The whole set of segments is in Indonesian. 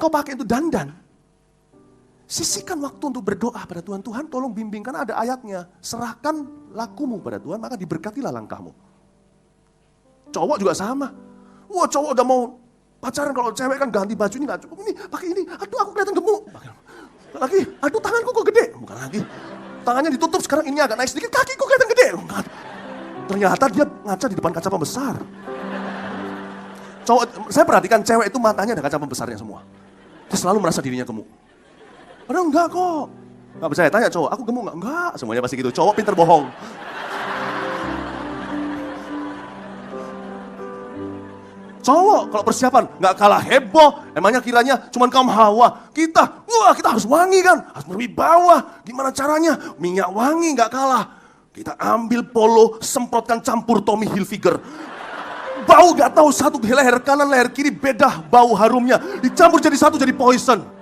yang kau pakai untuk dandan. Sisihkan waktu untuk berdoa pada Tuhan. Tuhan tolong bimbing, karena ada ayatnya. Serahkan lakumu pada Tuhan, maka diberkatilah langkahmu. Cowok juga sama. Wah, cowok udah mau pacaran, kalau cewek kan ganti baju, ini gak cukup, ini pakai ini. Aduh, aku kelihatan gemuk. Lagi, aduh tanganku kok gede. Bukan lagi. Tangannya ditutup, sekarang ini agak naik sedikit, kakiku kelihatan gede. Bukan. Ternyata dia ngaca di depan kaca pembesar. Cowok, saya perhatikan cewek itu matanya ada kaca pembesarnya semua. Dia selalu merasa dirinya gemuk. Padahal enggak kok. Gak percaya, tanya cowok, aku gemuk gak? Enggak, semuanya pasti gitu. Cowok pinter bohong. Cowok kalau persiapan gak kalah heboh. Emangnya kiranya cuman kaum Hawa. Kita harus wangi kan? Harus berwibawa. Gimana caranya? Minyak wangi gak kalah. Kita ambil polo, semprotkan campur Tommy Hilfiger. Bau gak tahu, satu leher kanan, leher kiri beda bau harumnya. Dicampur jadi satu, jadi poison.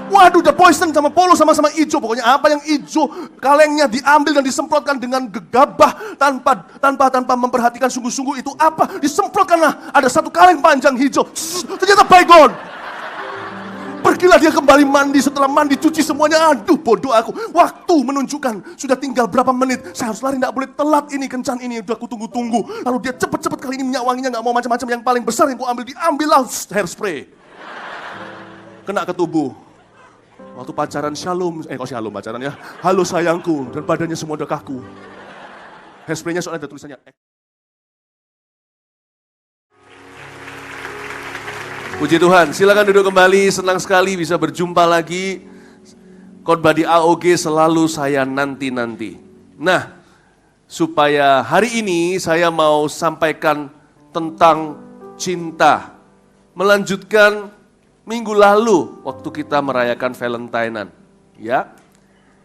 Waduh, udah poison sama polo sama-sama hijau. Pokoknya apa yang hijau, kalengnya diambil dan disemprotkan dengan gegabah tanpa memperhatikan sungguh-sungguh itu apa. Disemprotkanlah, ada satu kaleng panjang hijau. Ternyata baygon. Pergilah dia kembali mandi, setelah mandi cuci semuanya. Aduh, bodoh aku. Waktu menunjukkan sudah tinggal berapa menit. Saya harus lari, gak boleh telat ini, kencan ini. Udah aku tunggu-tunggu. Lalu dia cepet-cepet, kali ini minyak wanginya gak mau macam-macam. Yang paling besar yang ku ambil, diambillah hairspray. Kena ke tubuh. Waktu pacaran shalom pacaran ya. Halo sayangku, dan badannya semua udah kaku. Hairspray-nya soalnya ada tulisannya. Puji Tuhan, silakan duduk kembali. Senang sekali bisa berjumpa lagi. Khotbah di AOG selalu saya nanti-nanti. Nah, supaya hari ini saya mau sampaikan tentang cinta. Melanjutkan minggu lalu waktu kita merayakan Valentine-an, ya.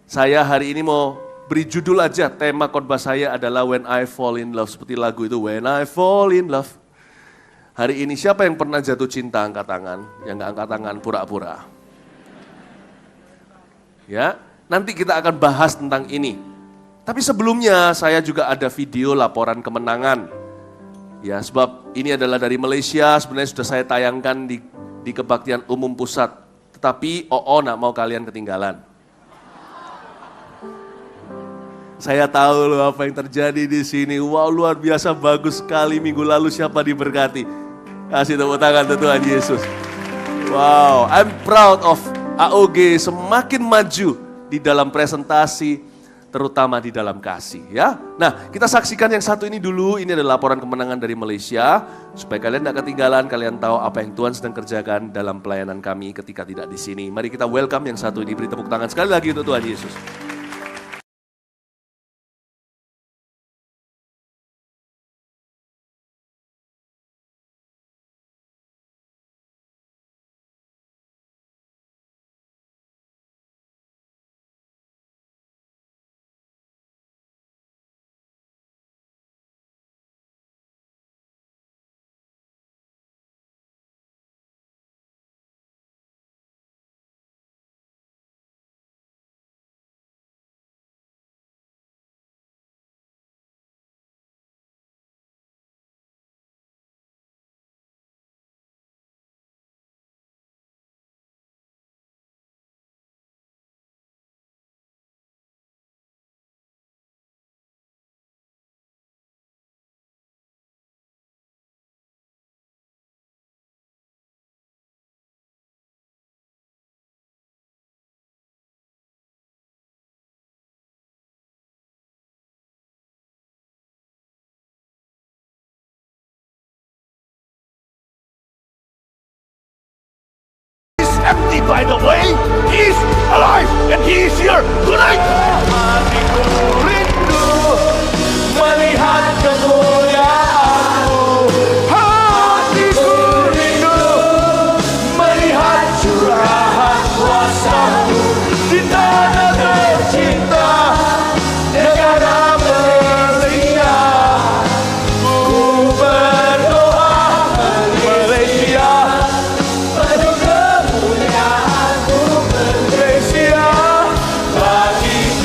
Saya hari ini mau beri judul aja, tema khotbah saya adalah When I Fall in Love, seperti lagu itu, When I Fall in Love. Hari ini siapa yang pernah jatuh cinta angkat tangan, yang gak angkat tangan pura-pura. Ya, nanti kita akan bahas tentang ini. Tapi sebelumnya saya juga ada video laporan kemenangan. Ya, sebab ini adalah dari Malaysia, sebenarnya sudah saya tayangkan di Kebaktian Umum Pusat, tetapi nak mau kalian ketinggalan. Saya tahu loh apa yang terjadi di sini. Wow, luar biasa, bagus sekali minggu lalu, siapa diberkati. Kasih tepuk tangan untuk Tuhan Yesus. Wow, I'm proud of AOG semakin maju di dalam presentasi, terutama di dalam kasih, ya. Nah, kita saksikan yang satu ini dulu. Ini adalah laporan kemenangan dari Malaysia. Supaya kalian tidak ketinggalan, kalian tahu apa yang Tuhan sedang kerjakan dalam pelayanan kami ketika tidak di sini. Mari kita welcome yang satu ini. Beri tepuk tangan sekali lagi untuk Tuhan Yesus. Empty, by the way, he is alive and he is here tonight. Hatiku rindu melihat kemuliaan-Mu. Hatiku rindu melihat curahan kuasa-Mu di tanah tercinta negara Malaysia. Ku berdoa Malaysia. Malaysia bagi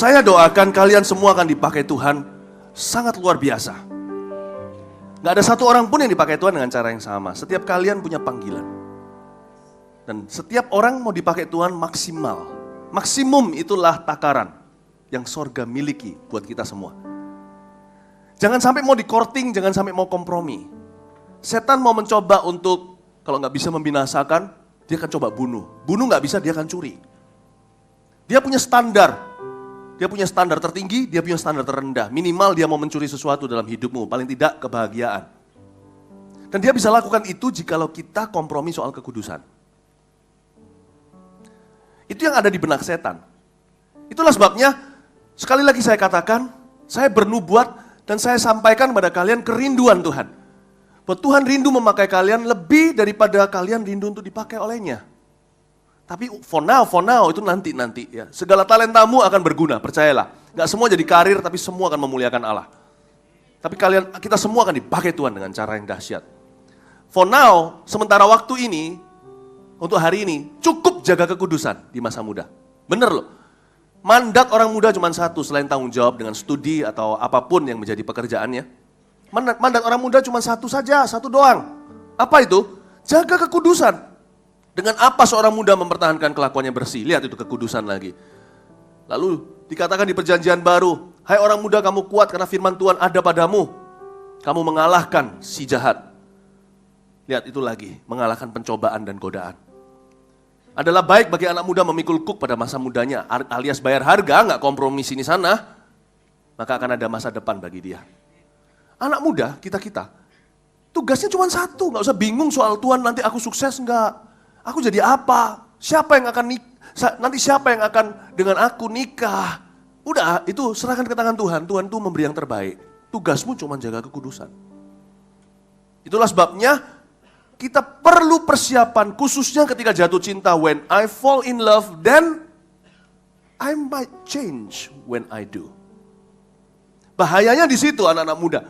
Saya doakan kalian semua akan dipakai Tuhan sangat luar biasa. Gak ada satu orang pun yang dipakai Tuhan dengan cara yang sama. Setiap kalian punya panggilan. Dan setiap orang mau dipakai Tuhan maksimal. Maksimum itulah takaran yang sorga miliki buat kita semua. Jangan sampai mau di-courting, jangan sampai mau kompromi. Setan mau mencoba untuk, kalau gak bisa membinasakan, dia akan coba bunuh. Bunuh gak bisa, dia akan curi. Dia punya standar. Dia punya standar tertinggi, dia punya standar terendah. Minimal dia mau mencuri sesuatu dalam hidupmu, paling tidak kebahagiaan. Dan dia bisa lakukan itu jikalau kita kompromi soal kekudusan. Itu yang ada di benak setan. Itulah sebabnya, sekali lagi saya katakan, saya bernubuat dan saya sampaikan kepada kalian kerinduan Tuhan. Bahwa Tuhan rindu memakai kalian lebih daripada kalian rindu untuk dipakai olehnya. Tapi for now itu nanti ya. Segala talentamu akan berguna, percayalah. Gak semua jadi karir, tapi semua akan memuliakan Allah. Tapi kita semua akan dipakai Tuhan dengan cara yang dahsyat. For now, sementara waktu ini, untuk hari ini, cukup jaga kekudusan di masa muda. Bener loh. Mandat orang muda cuma satu, selain tanggung jawab dengan studi atau apapun yang menjadi pekerjaannya. Mandat orang muda cuma satu saja, satu doang. Apa itu? Jaga kekudusan. Dengan apa seorang muda mempertahankan kelakuannya bersih? Lihat itu kekudusan lagi. Lalu dikatakan di perjanjian baru, hai orang muda kamu kuat karena firman Tuhan ada padamu. Kamu mengalahkan si jahat. Lihat itu lagi, mengalahkan pencobaan dan godaan. Adalah baik bagi anak muda memikul kuk pada masa mudanya, alias bayar harga, nggak kompromi sini sana, maka akan ada masa depan bagi dia. Anak muda, kita-kita, tugasnya cuma satu, gak usah bingung soal Tuhan nanti aku sukses enggak, aku jadi apa, siapa yang akan nanti siapa yang akan dengan aku nikah. Udah, itu serahkan ke tangan Tuhan, Tuhan tuh memberi yang terbaik. Tugasmu cuma jaga kekudusan. Itulah sebabnya kita perlu persiapan, khususnya ketika jatuh cinta. When I fall in love, then I might change when I do. Bahayanya di situ anak-anak muda.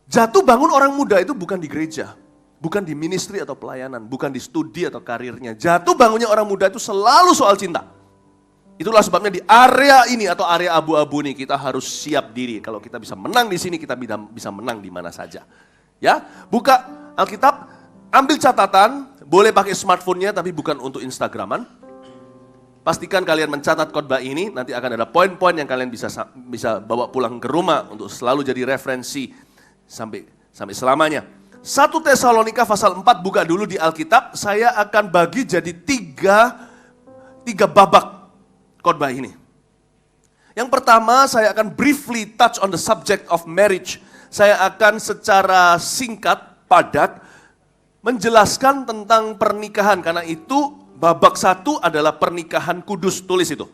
Jatuh bangun orang muda itu bukan di gereja, bukan di ministry atau pelayanan, bukan di studi atau karirnya. Jatuh bangunnya orang muda itu selalu soal cinta. Itulah sebabnya di area ini atau area abu-abu ini kita harus siap diri. Kalau kita bisa menang di sini, kita bisa menang di mana saja. Ya, buka Alkitab, ambil catatan, boleh pakai smartphone-nya tapi bukan untuk Instagraman. Pastikan kalian mencatat khotbah ini, nanti akan ada poin-poin yang kalian bisa bawa pulang ke rumah untuk selalu jadi referensi sampai selamanya. 1 Tesalonika pasal 4, buka dulu di Alkitab. Saya akan bagi jadi tiga babak khotbah ini. Yang pertama, saya akan briefly touch on the subject of marriage. Saya akan secara singkat, padat, menjelaskan tentang pernikahan. Karena itu babak 1 adalah pernikahan kudus, tulis itu.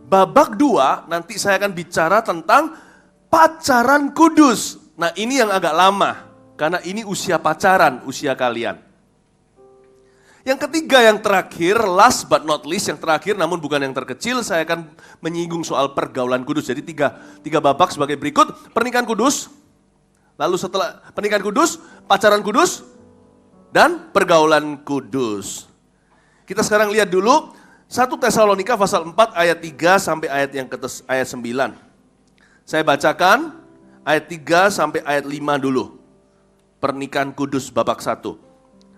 Babak 2, nanti saya akan bicara tentang pacaran kudus. Nah ini yang agak lama, karena ini usia pacaran, usia kalian. Yang ketiga, yang terakhir, last but not least, yang terakhir namun bukan yang terkecil, saya akan menyinggung soal pergaulan kudus. Jadi tiga babak sebagai berikut, pernikahan kudus, lalu setelah pernikahan kudus, pacaran kudus, dan pergaulan kudus. Kita sekarang lihat dulu 1 Tesalonika pasal 4 ayat 3 sampai ayat 9. Saya bacakan ayat 3 sampai ayat 5 dulu. Pernikahan kudus babak 1.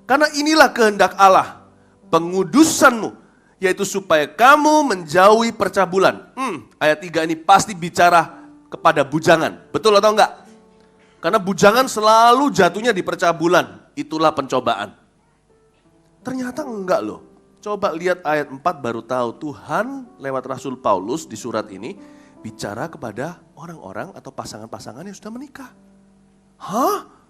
Karena inilah kehendak Allah, pengudusanmu, yaitu supaya kamu menjauhi percabulan. Ayat 3 ini pasti bicara kepada bujangan. Betul atau enggak? Karena bujangan selalu jatuhnya di percabulan. Itulah pencobaan. Ternyata enggak loh. Coba lihat ayat 4 baru tahu Tuhan lewat Rasul Paulus di surat ini bicara kepada orang-orang atau pasangan-pasangan yang sudah menikah. Hah?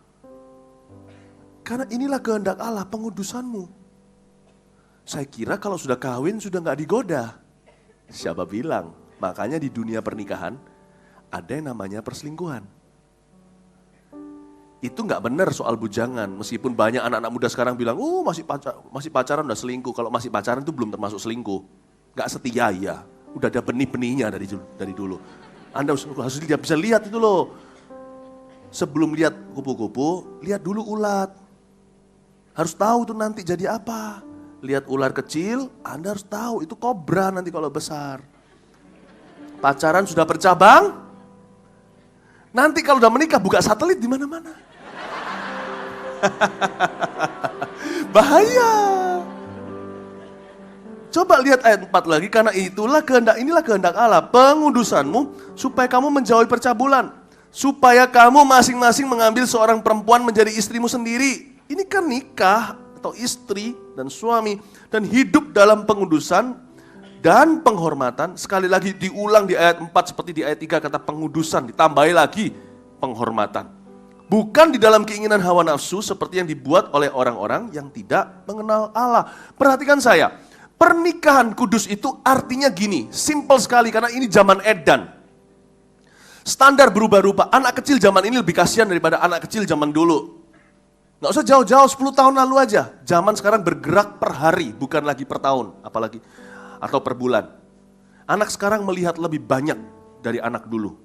Karena inilah kehendak Allah, pengudusanmu. Saya kira kalau sudah kawin sudah gak digoda. Siapa bilang? Makanya di dunia pernikahan ada yang namanya perselingkuhan. Itu gak benar soal bujangan. Meskipun banyak anak-anak muda sekarang bilang, masih pacaran udah selingkuh. Kalau masih pacaran itu belum termasuk selingkuh. Gak setia ya. Udah ada benih-benihnya dari dulu. Anda harus bisa lihat itu loh. Sebelum lihat kupu-kupu, lihat dulu ulat. Harus tahu tuh nanti jadi apa. Lihat ular kecil, Anda harus tahu itu kobra nanti kalau besar. Pacaran sudah bercabang, nanti kalau udah menikah buka satelit di mana-mana. Bahaya. Coba lihat ayat 4 lagi, karena inilah kehendak Allah, pengudusanmu supaya kamu menjauhi percabulan, supaya kamu masing-masing mengambil seorang perempuan menjadi istrimu sendiri. Ini kan nikah atau istri dan suami dan hidup dalam pengudusan dan penghormatan. Sekali lagi diulang di ayat 4 seperti di ayat 3 kata pengudusan, ditambahi lagi penghormatan. Bukan di dalam keinginan hawa nafsu seperti yang dibuat oleh orang-orang yang tidak mengenal Allah. Perhatikan saya, pernikahan kudus itu artinya gini, simple sekali karena ini zaman edan. Standar berubah-ubah, anak kecil zaman ini lebih kasihan daripada anak kecil zaman dulu. Nggak usah jauh-jauh, 10 tahun lalu aja. Zaman sekarang bergerak per hari, bukan lagi per tahun, apalagi atau per bulan. Anak sekarang melihat lebih banyak dari anak dulu.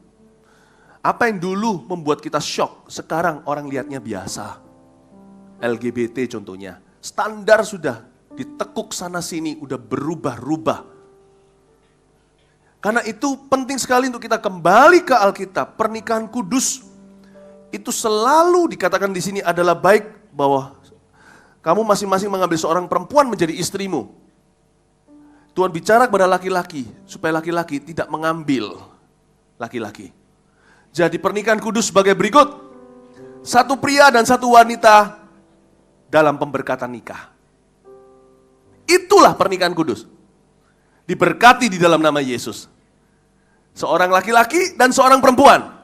Apa yang dulu membuat kita shock, sekarang orang lihatnya biasa. LGBT contohnya, standar sudah ditekuk sana sini, udah berubah-ubah. Karena itu penting sekali untuk kita kembali ke Alkitab. Pernikahan kudus itu selalu dikatakan di sini adalah baik bahwa kamu masing-masing mengambil seorang perempuan menjadi istrimu. Tuhan bicara kepada laki-laki supaya laki-laki tidak mengambil laki-laki. Jadi pernikahan kudus sebagai berikut. Satu pria dan satu wanita dalam pemberkatan nikah. Itulah pernikahan kudus. Diberkati di dalam nama Yesus. Seorang laki-laki dan seorang perempuan.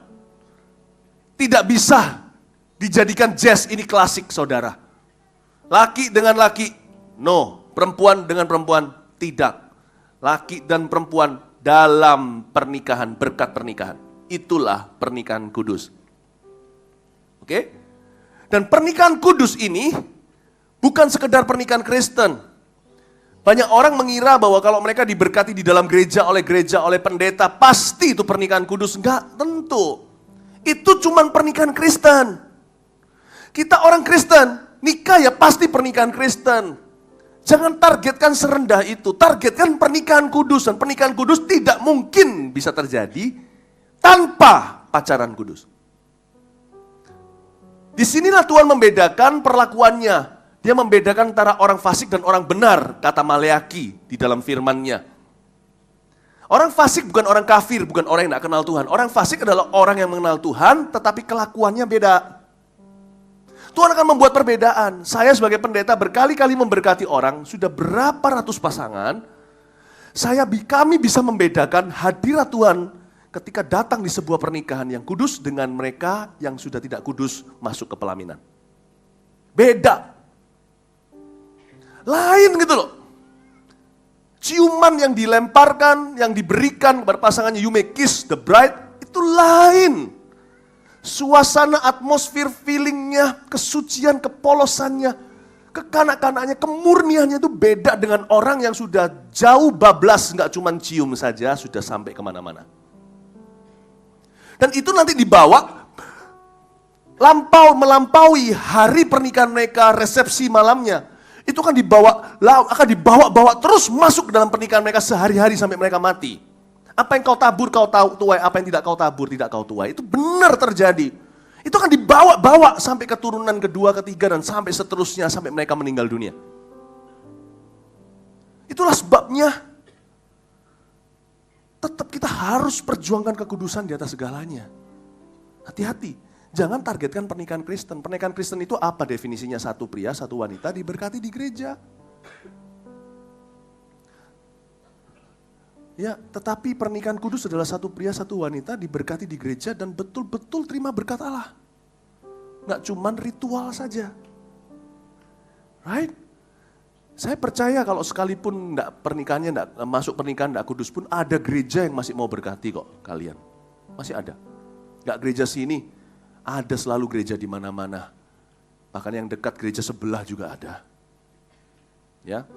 Tidak bisa dijadikan jazz, ini klasik saudara. Laki dengan laki, no. Perempuan dengan perempuan, tidak. Laki dan perempuan dalam pernikahan, berkat pernikahan. Itulah pernikahan kudus. Oke? Dan pernikahan kudus ini bukan sekedar pernikahan Kristen. Banyak orang mengira bahwa kalau mereka diberkati di dalam gereja, oleh pendeta, pasti itu pernikahan kudus. Enggak, tentu. Itu cuman pernikahan Kristen. Kita orang Kristen, nikah ya pasti pernikahan Kristen. Jangan targetkan serendah itu, targetkan pernikahan kudus. Dan pernikahan kudus tidak mungkin bisa terjadi tanpa pacaran kudus. Disinilah Tuhan membedakan perlakuannya. Dia membedakan antara orang fasik dan orang benar, kata Maleaki di dalam firman-Nya. Orang fasik bukan orang kafir, bukan orang yang tidak kenal Tuhan. Orang fasik adalah orang yang mengenal Tuhan, tetapi kelakuannya beda. Tuhan akan membuat perbedaan. Saya sebagai pendeta berkali-kali memberkati orang, sudah berapa ratus pasangan, kami bisa membedakan hadirat Tuhan ketika datang di sebuah pernikahan yang kudus dengan mereka yang sudah tidak kudus masuk ke pelaminan. Beda. Lain gitu loh. Ciuman yang dilemparkan, yang diberikan kepada pasangannya, you may kiss the bride, itu lain. Suasana, atmosfer, feelingnya, kesucian, kepolosannya, kekanak-kanaknya, kemurniannya itu beda dengan orang yang sudah jauh bablas, nggak cuma cium saja, sudah sampai kemana-mana. Dan itu nanti dibawa, melampaui hari pernikahan mereka, resepsi malamnya. Itu kan akan dibawa terus masuk ke dalam pernikahan mereka sehari-hari sampai mereka mati. Apa yang kau tabur kau tuai, apa yang tidak kau tabur tidak kau tuai. Itu benar terjadi. Itu akan dibawa sampai keturunan kedua, ketiga, dan sampai seterusnya, sampai mereka meninggal dunia. Itulah sebabnya tetap kita harus perjuangkan kekudusan di atas segalanya. Hati-hati, jangan targetkan pernikahan Kristen. Pernikahan Kristen itu apa definisinya? Satu pria, satu wanita diberkati di gereja. Ya, tetapi pernikahan kudus adalah satu pria, satu wanita diberkati di gereja dan betul-betul terima berkat Allah. Nggak cuman ritual saja. Right? Saya percaya kalau sekalipun masuk pernikahan enggak kudus pun ada gereja yang masih mau berkati kok kalian. Masih ada. Enggak gereja sini, ada selalu gereja di mana-mana. Bahkan yang dekat gereja sebelah juga ada. Ya.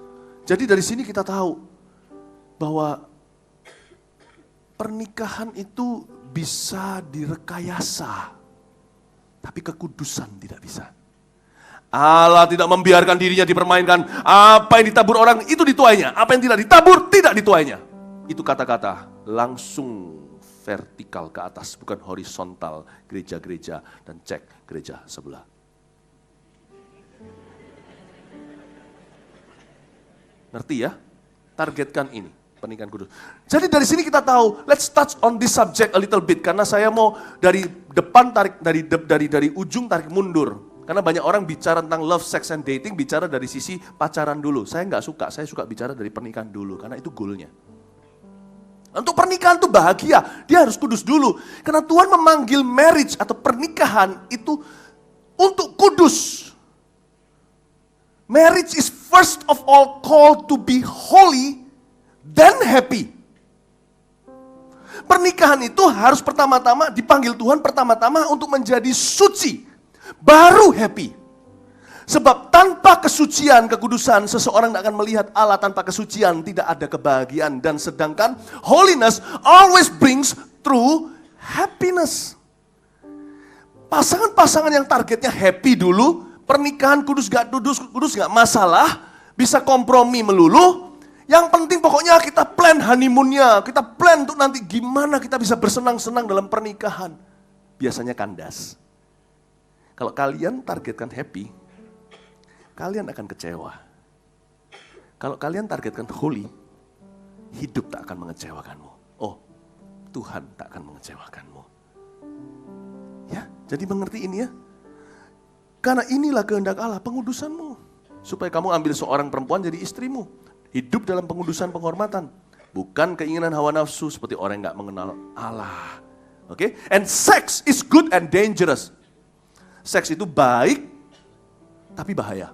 Jadi dari sini kita tahu bahwa pernikahan itu bisa direkayasa, tapi kekudusan tidak bisa. Allah tidak membiarkan dirinya dipermainkan. Apa yang ditabur orang itu dituainya. Apa yang tidak ditabur tidak dituainya. Itu kata-kata langsung vertikal ke atas, bukan horizontal gereja-gereja dan cek gereja sebelah. Ngerti ya? Targetkan ini, pernikahan kudus. Jadi dari sini kita tahu, let's touch on this subject a little bit, karena saya mau dari depan tarik, dari ujung tarik mundur. Karena banyak orang bicara tentang love, sex, and dating, bicara dari sisi pacaran dulu. Saya nggak suka, saya suka bicara dari pernikahan dulu, karena itu goalnya. Untuk pernikahan itu bahagia, dia harus kudus dulu. Karena Tuhan memanggil marriage atau pernikahan itu untuk kudus. Marriage is first of all called to be holy, then happy. Pernikahan itu harus pertama-tama dipanggil Tuhan pertama-tama untuk menjadi suci, baru happy. Sebab tanpa kesucian, kekudusan, seseorang tidak akan melihat Allah. Tanpa kesucian tidak ada kebahagiaan. Dan sedangkan holiness always brings true happiness. Pasangan-pasangan yang targetnya happy dulu, pernikahan kudus gak masalah, bisa kompromi melulu. Yang penting pokoknya kita plan honeymoonnya, kita plan untuk nanti gimana kita bisa bersenang-senang dalam pernikahan. Biasanya kandas. Kalau kalian targetkan happy, kalian akan kecewa. Kalau kalian targetkan holy, hidup tak akan mengecewakanmu. Oh, Tuhan tak akan mengecewakanmu. Ya, jadi mengerti ini ya. Karena inilah kehendak Allah, pengudusanmu. Supaya kamu ambil seorang perempuan jadi istrimu. Hidup dalam pengudusan penghormatan. Bukan keinginan hawa nafsu seperti orang yang gak mengenal Allah. Oke? And sex is good and dangerous. Seks itu baik, tapi bahaya.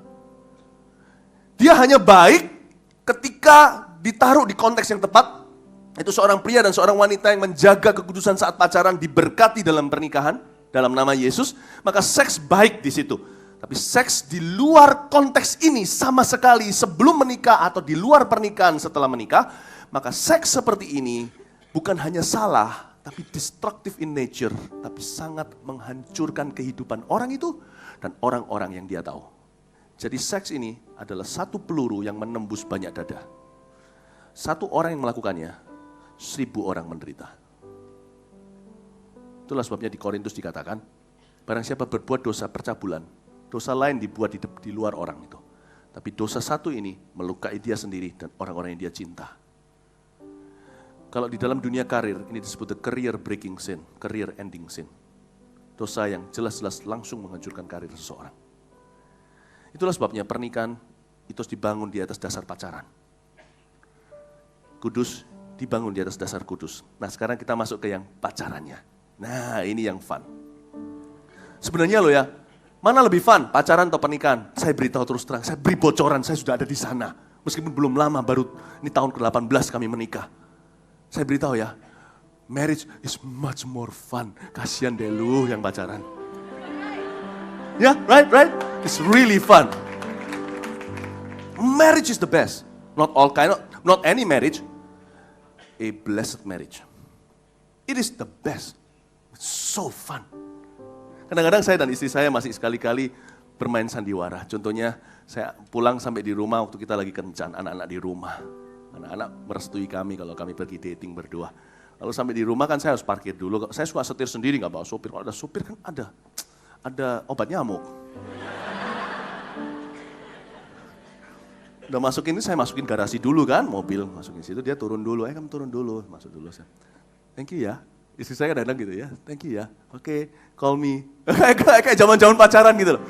Dia hanya baik ketika ditaruh di konteks yang tepat. Itu seorang pria dan seorang wanita yang menjaga kekudusan saat pacaran diberkati dalam pernikahan, dalam nama Yesus. Maka seks baik di situ. Tapi seks di luar konteks ini sama sekali sebelum menikah atau di luar pernikahan setelah menikah. Maka seks seperti ini bukan hanya salah, tapi destructive in nature. Tapi sangat menghancurkan kehidupan orang itu dan orang-orang yang dia tahu. Jadi seks ini adalah satu peluru yang menembus banyak dada. Satu orang yang melakukannya, 1000 orang menderita. Itulah sebabnya di Korintus dikatakan, barang siapa berbuat dosa percabulan, dosa lain dibuat di luar orang itu. Tapi dosa satu ini melukai dia sendiri dan orang-orang yang dia cinta. Kalau di dalam dunia karir, ini disebut the career breaking sin, career ending sin. Dosa yang jelas-jelas langsung menghancurkan karir seseorang. Itulah sebabnya pernikahan itu harus dibangun di atas dasar pacaran. Kudus dibangun di atas dasar kudus. Nah sekarang kita masuk ke yang pacarannya. Nah ini yang fun. Sebenarnya loh ya, mana lebih fun, pacaran atau pernikahan? Saya beritahu terus terang, saya beri bocoran, saya sudah ada di sana. Meskipun belum lama, baru ini tahun ke-18 kami menikah. Saya beritahu ya, marriage is much more fun. Kasihan deh lu yang pacaran. Ya, yeah, right? It's really fun. Marriage is the best. Not any marriage. A blessed marriage. It is the best. It's so fun. Kadang-kadang saya dan istri saya masih sekali-kali bermain sandiwara. Contohnya, saya pulang sampai di rumah waktu kita lagi kencan, anak-anak di rumah. Anak-anak merestui kami kalau kami pergi dating berdua. Lalu sampai di rumah kan saya harus parkir dulu. Saya suka setir sendiri, gak bawa sopir. Kalau ada sopir kan ada obat nyamuk. Udah masukin ini, saya masukin garasi dulu kan, mobil masukin situ, dia turun dulu, kamu turun dulu, masuk dulu. Thank you ya, istri saya kadang gitu ya, thank you ya, oke, call me. Kayak zaman-zaman pacaran gitu loh.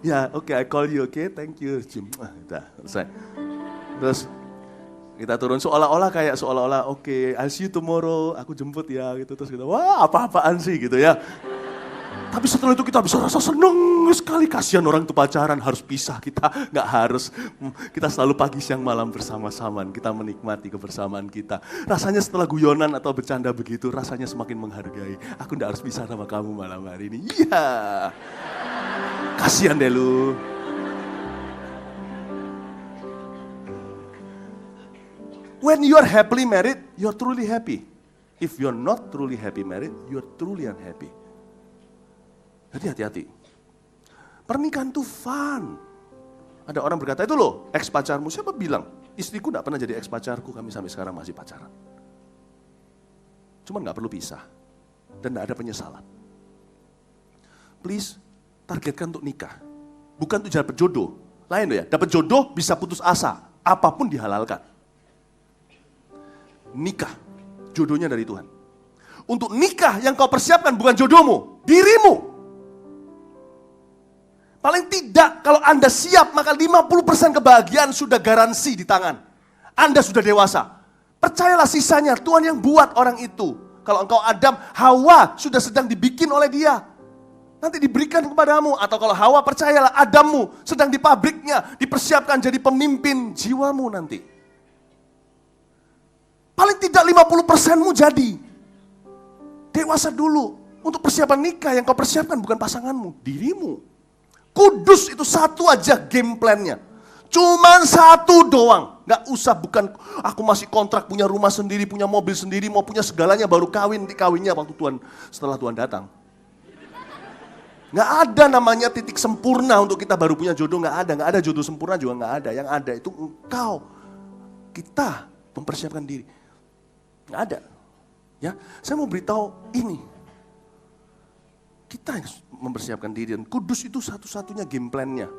Ya, oke, I call you, oke, thank you. Udah, selesai. Terus kita turun seolah-olah, oke, I'll see you tomorrow, aku jemput ya, gitu. Terus kita, wah apa-apaan sih gitu ya. Tapi setelah itu kita bisa rasa seneng sekali. Kasihan orang itu pacaran harus pisah. Kita nggak harus. Kita selalu pagi siang malam bersama-sama. Kita menikmati kebersamaan kita. Rasanya setelah guyonan atau bercanda begitu, rasanya semakin menghargai. Aku nggak harus pisah sama kamu malam hari ini. Iya. Kasihan deh lu. When you are happily married, you are truly happy. If you are not truly happy married, you are truly unhappy. Jadi hati-hati. Pernikahan itu fun. Ada orang berkata, itu loh, ex pacarmu. Siapa bilang? Istriku gak pernah jadi ex pacarku, kami sampai sekarang masih pacaran. Cuman gak perlu pisah. Dan gak ada penyesalan. Please, targetkan untuk nikah. Bukan untuk dapat jodoh. Lain loh ya, dapat jodoh bisa putus asa. Apapun dihalalkan. Nikah, jodohnya dari Tuhan. Untuk nikah yang kau persiapkan bukan jodohmu, dirimu. Paling tidak kalau Anda siap, maka 50% kebahagiaan sudah garansi di tangan. Anda sudah dewasa. Percayalah sisanya, Tuhan yang buat orang itu. Kalau engkau Adam, Hawa sudah sedang dibikin oleh dia. Nanti diberikan kepadamu. Atau kalau Hawa, percayalah Adammu sedang di pabriknya, dipersiapkan jadi pemimpin jiwamu nanti. Paling tidak 50%mu jadi. Dewasa dulu. Untuk persiapan nikah yang kau persiapkan bukan pasanganmu, dirimu. Kudus itu satu aja game plan-nya. Cuman satu doang. Gak usah bukan aku masih kontrak punya rumah sendiri, punya mobil sendiri, mau punya segalanya baru kawin. Nanti kawinnya waktu setelah Tuhan datang. Gak ada namanya titik sempurna untuk kita baru punya jodoh. Gak ada jodoh sempurna juga gak ada. Yang ada itu engkau. Kita mempersiapkan diri. Gak ada. Ya, saya mau beritahu ini. Kita yang mempersiapkan diri dan kudus itu satu-satunya game plan-nya.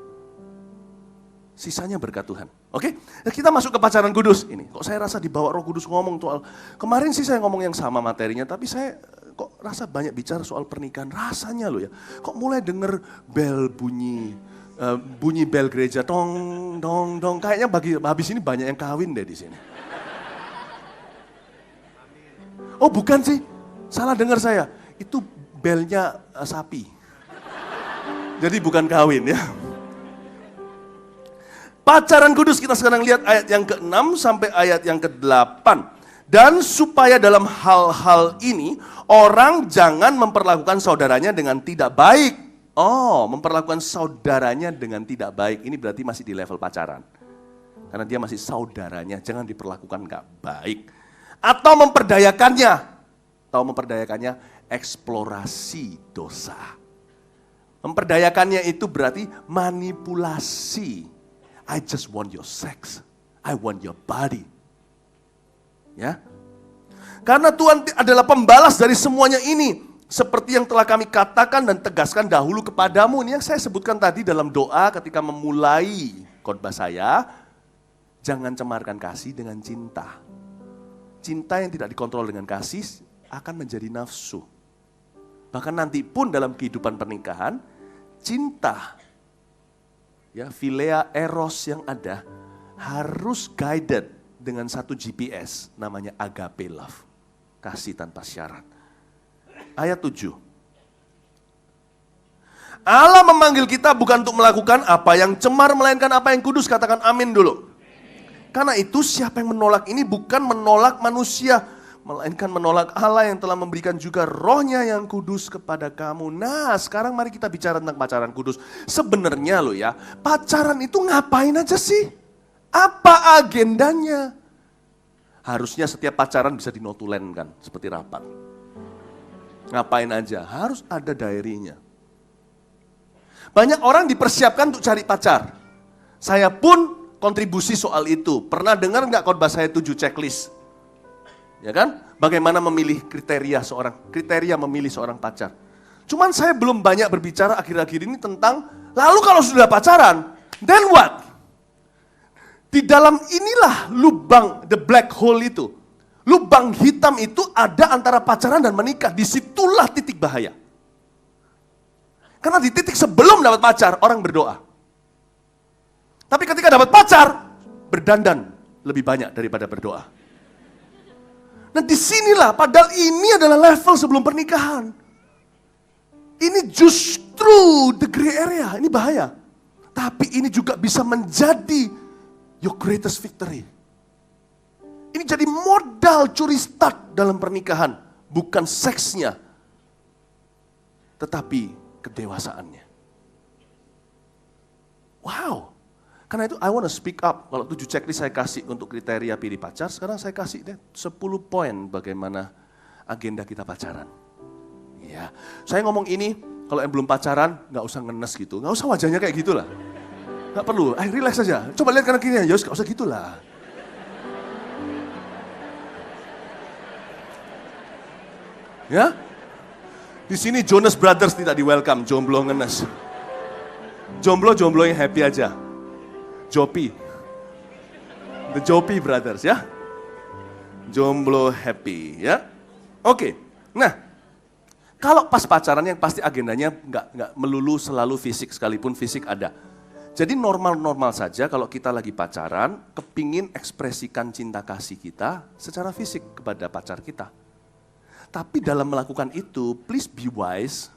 Sisanya berkat Tuhan. Oke? Nah, kita masuk ke pacaran kudus ini. Kok saya rasa dibawa Roh Kudus ngomong soal kemarin sih saya ngomong yang sama materinya, tapi saya kok rasa banyak bicara soal pernikahan. Rasanya loh ya. Kok mulai denger bel bunyi bel gereja dong dong dong. Kayaknya habis ini banyak yang kawin deh di sini. Oh, bukan sih. Salah dengar saya. Itu belnya sapi. Jadi bukan kawin ya. Pacaran kudus kita sekarang lihat ayat yang ke-6 sampai ayat yang ke-8. Dan supaya dalam hal-hal ini orang jangan memperlakukan saudaranya dengan tidak baik. Oh, memperlakukan saudaranya dengan tidak baik. Ini berarti masih di level pacaran. Karena dia masih saudaranya, jangan diperlakukan gak baik. Atau memperdayakannya eksplorasi dosa. Memperdayakannya itu berarti manipulasi. I just want your sex. I want your body. Ya. Karena Tuhan adalah pembalas dari semuanya ini. Seperti yang telah kami katakan dan tegaskan dahulu kepadamu. Ini yang saya sebutkan tadi dalam doa ketika memulai khotbah saya. Jangan cemarkan kasih dengan cinta. Cinta yang tidak dikontrol dengan kasih akan menjadi nafsu. Bahkan nanti pun dalam kehidupan pernikahan, cinta, ya philea eros yang ada, harus guided dengan satu GPS, namanya agape love. Kasih tanpa syarat. Ayat 7. Allah memanggil kita bukan untuk melakukan apa yang cemar, melainkan apa yang kudus. Katakan amin dulu. Karena itu siapa yang menolak ini bukan menolak manusia, melainkan menolak Allah yang telah memberikan juga rohnya yang kudus kepada kamu. Nah, sekarang mari kita bicara tentang pacaran kudus. Sebenarnya loh ya, pacaran itu ngapain aja sih? Apa agendanya? Harusnya setiap pacaran bisa dinotulenkan, seperti rapat. Ngapain aja, harus ada diary-nya. Banyak orang dipersiapkan untuk cari pacar. Saya pun kontribusi soal itu. Pernah dengar nggak khotbah saya 7 checklist? Ya kan? Bagaimana memilih kriteria memilih seorang pacar. Cuman saya belum banyak berbicara akhir-akhir ini tentang, lalu kalau sudah pacaran, then what? Di dalam inilah lubang, the black hole itu. Lubang hitam itu ada antara pacaran dan menikah. Disitulah titik bahaya. Karena di titik sebelum dapat pacar, orang berdoa. Tapi ketika dapat pacar, berdandan lebih banyak daripada berdoa. Nah disinilah, padahal ini adalah level sebelum pernikahan. Ini justru the gray area, ini bahaya. Tapi ini juga bisa menjadi your greatest victory. Ini jadi modal curi start dalam pernikahan. Bukan seksnya, tetapi kedewasaannya. Wow. Karena itu I want to speak up. Kalau 7 checklist saya kasih untuk kriteria pilih pacar, sekarang saya kasih deh 10 poin bagaimana agenda kita pacaran. Ya, saya ngomong ini Kalau yang belum pacaran, nggak usah ngenes gitu. Nggak usah wajahnya kayak gitulah. Nggak perlu, relax aja. Coba lihat kanan kiri, Yos, nggak usah gitulah. Ya? Di sini Jonas Brothers tidak di welcome, jomblo ngenes. Jomblo yang happy aja. Jopi. The Jopi Brothers ya. Jomblo happy ya. Oke. Nah, kalau pas pacaran yang pasti agendanya nggak melulu selalu fisik, sekalipun fisik ada. Jadi normal-normal saja kalau kita lagi pacaran, kepingin ekspresikan cinta kasih kita secara fisik kepada pacar kita. Tapi dalam melakukan itu, please be wise,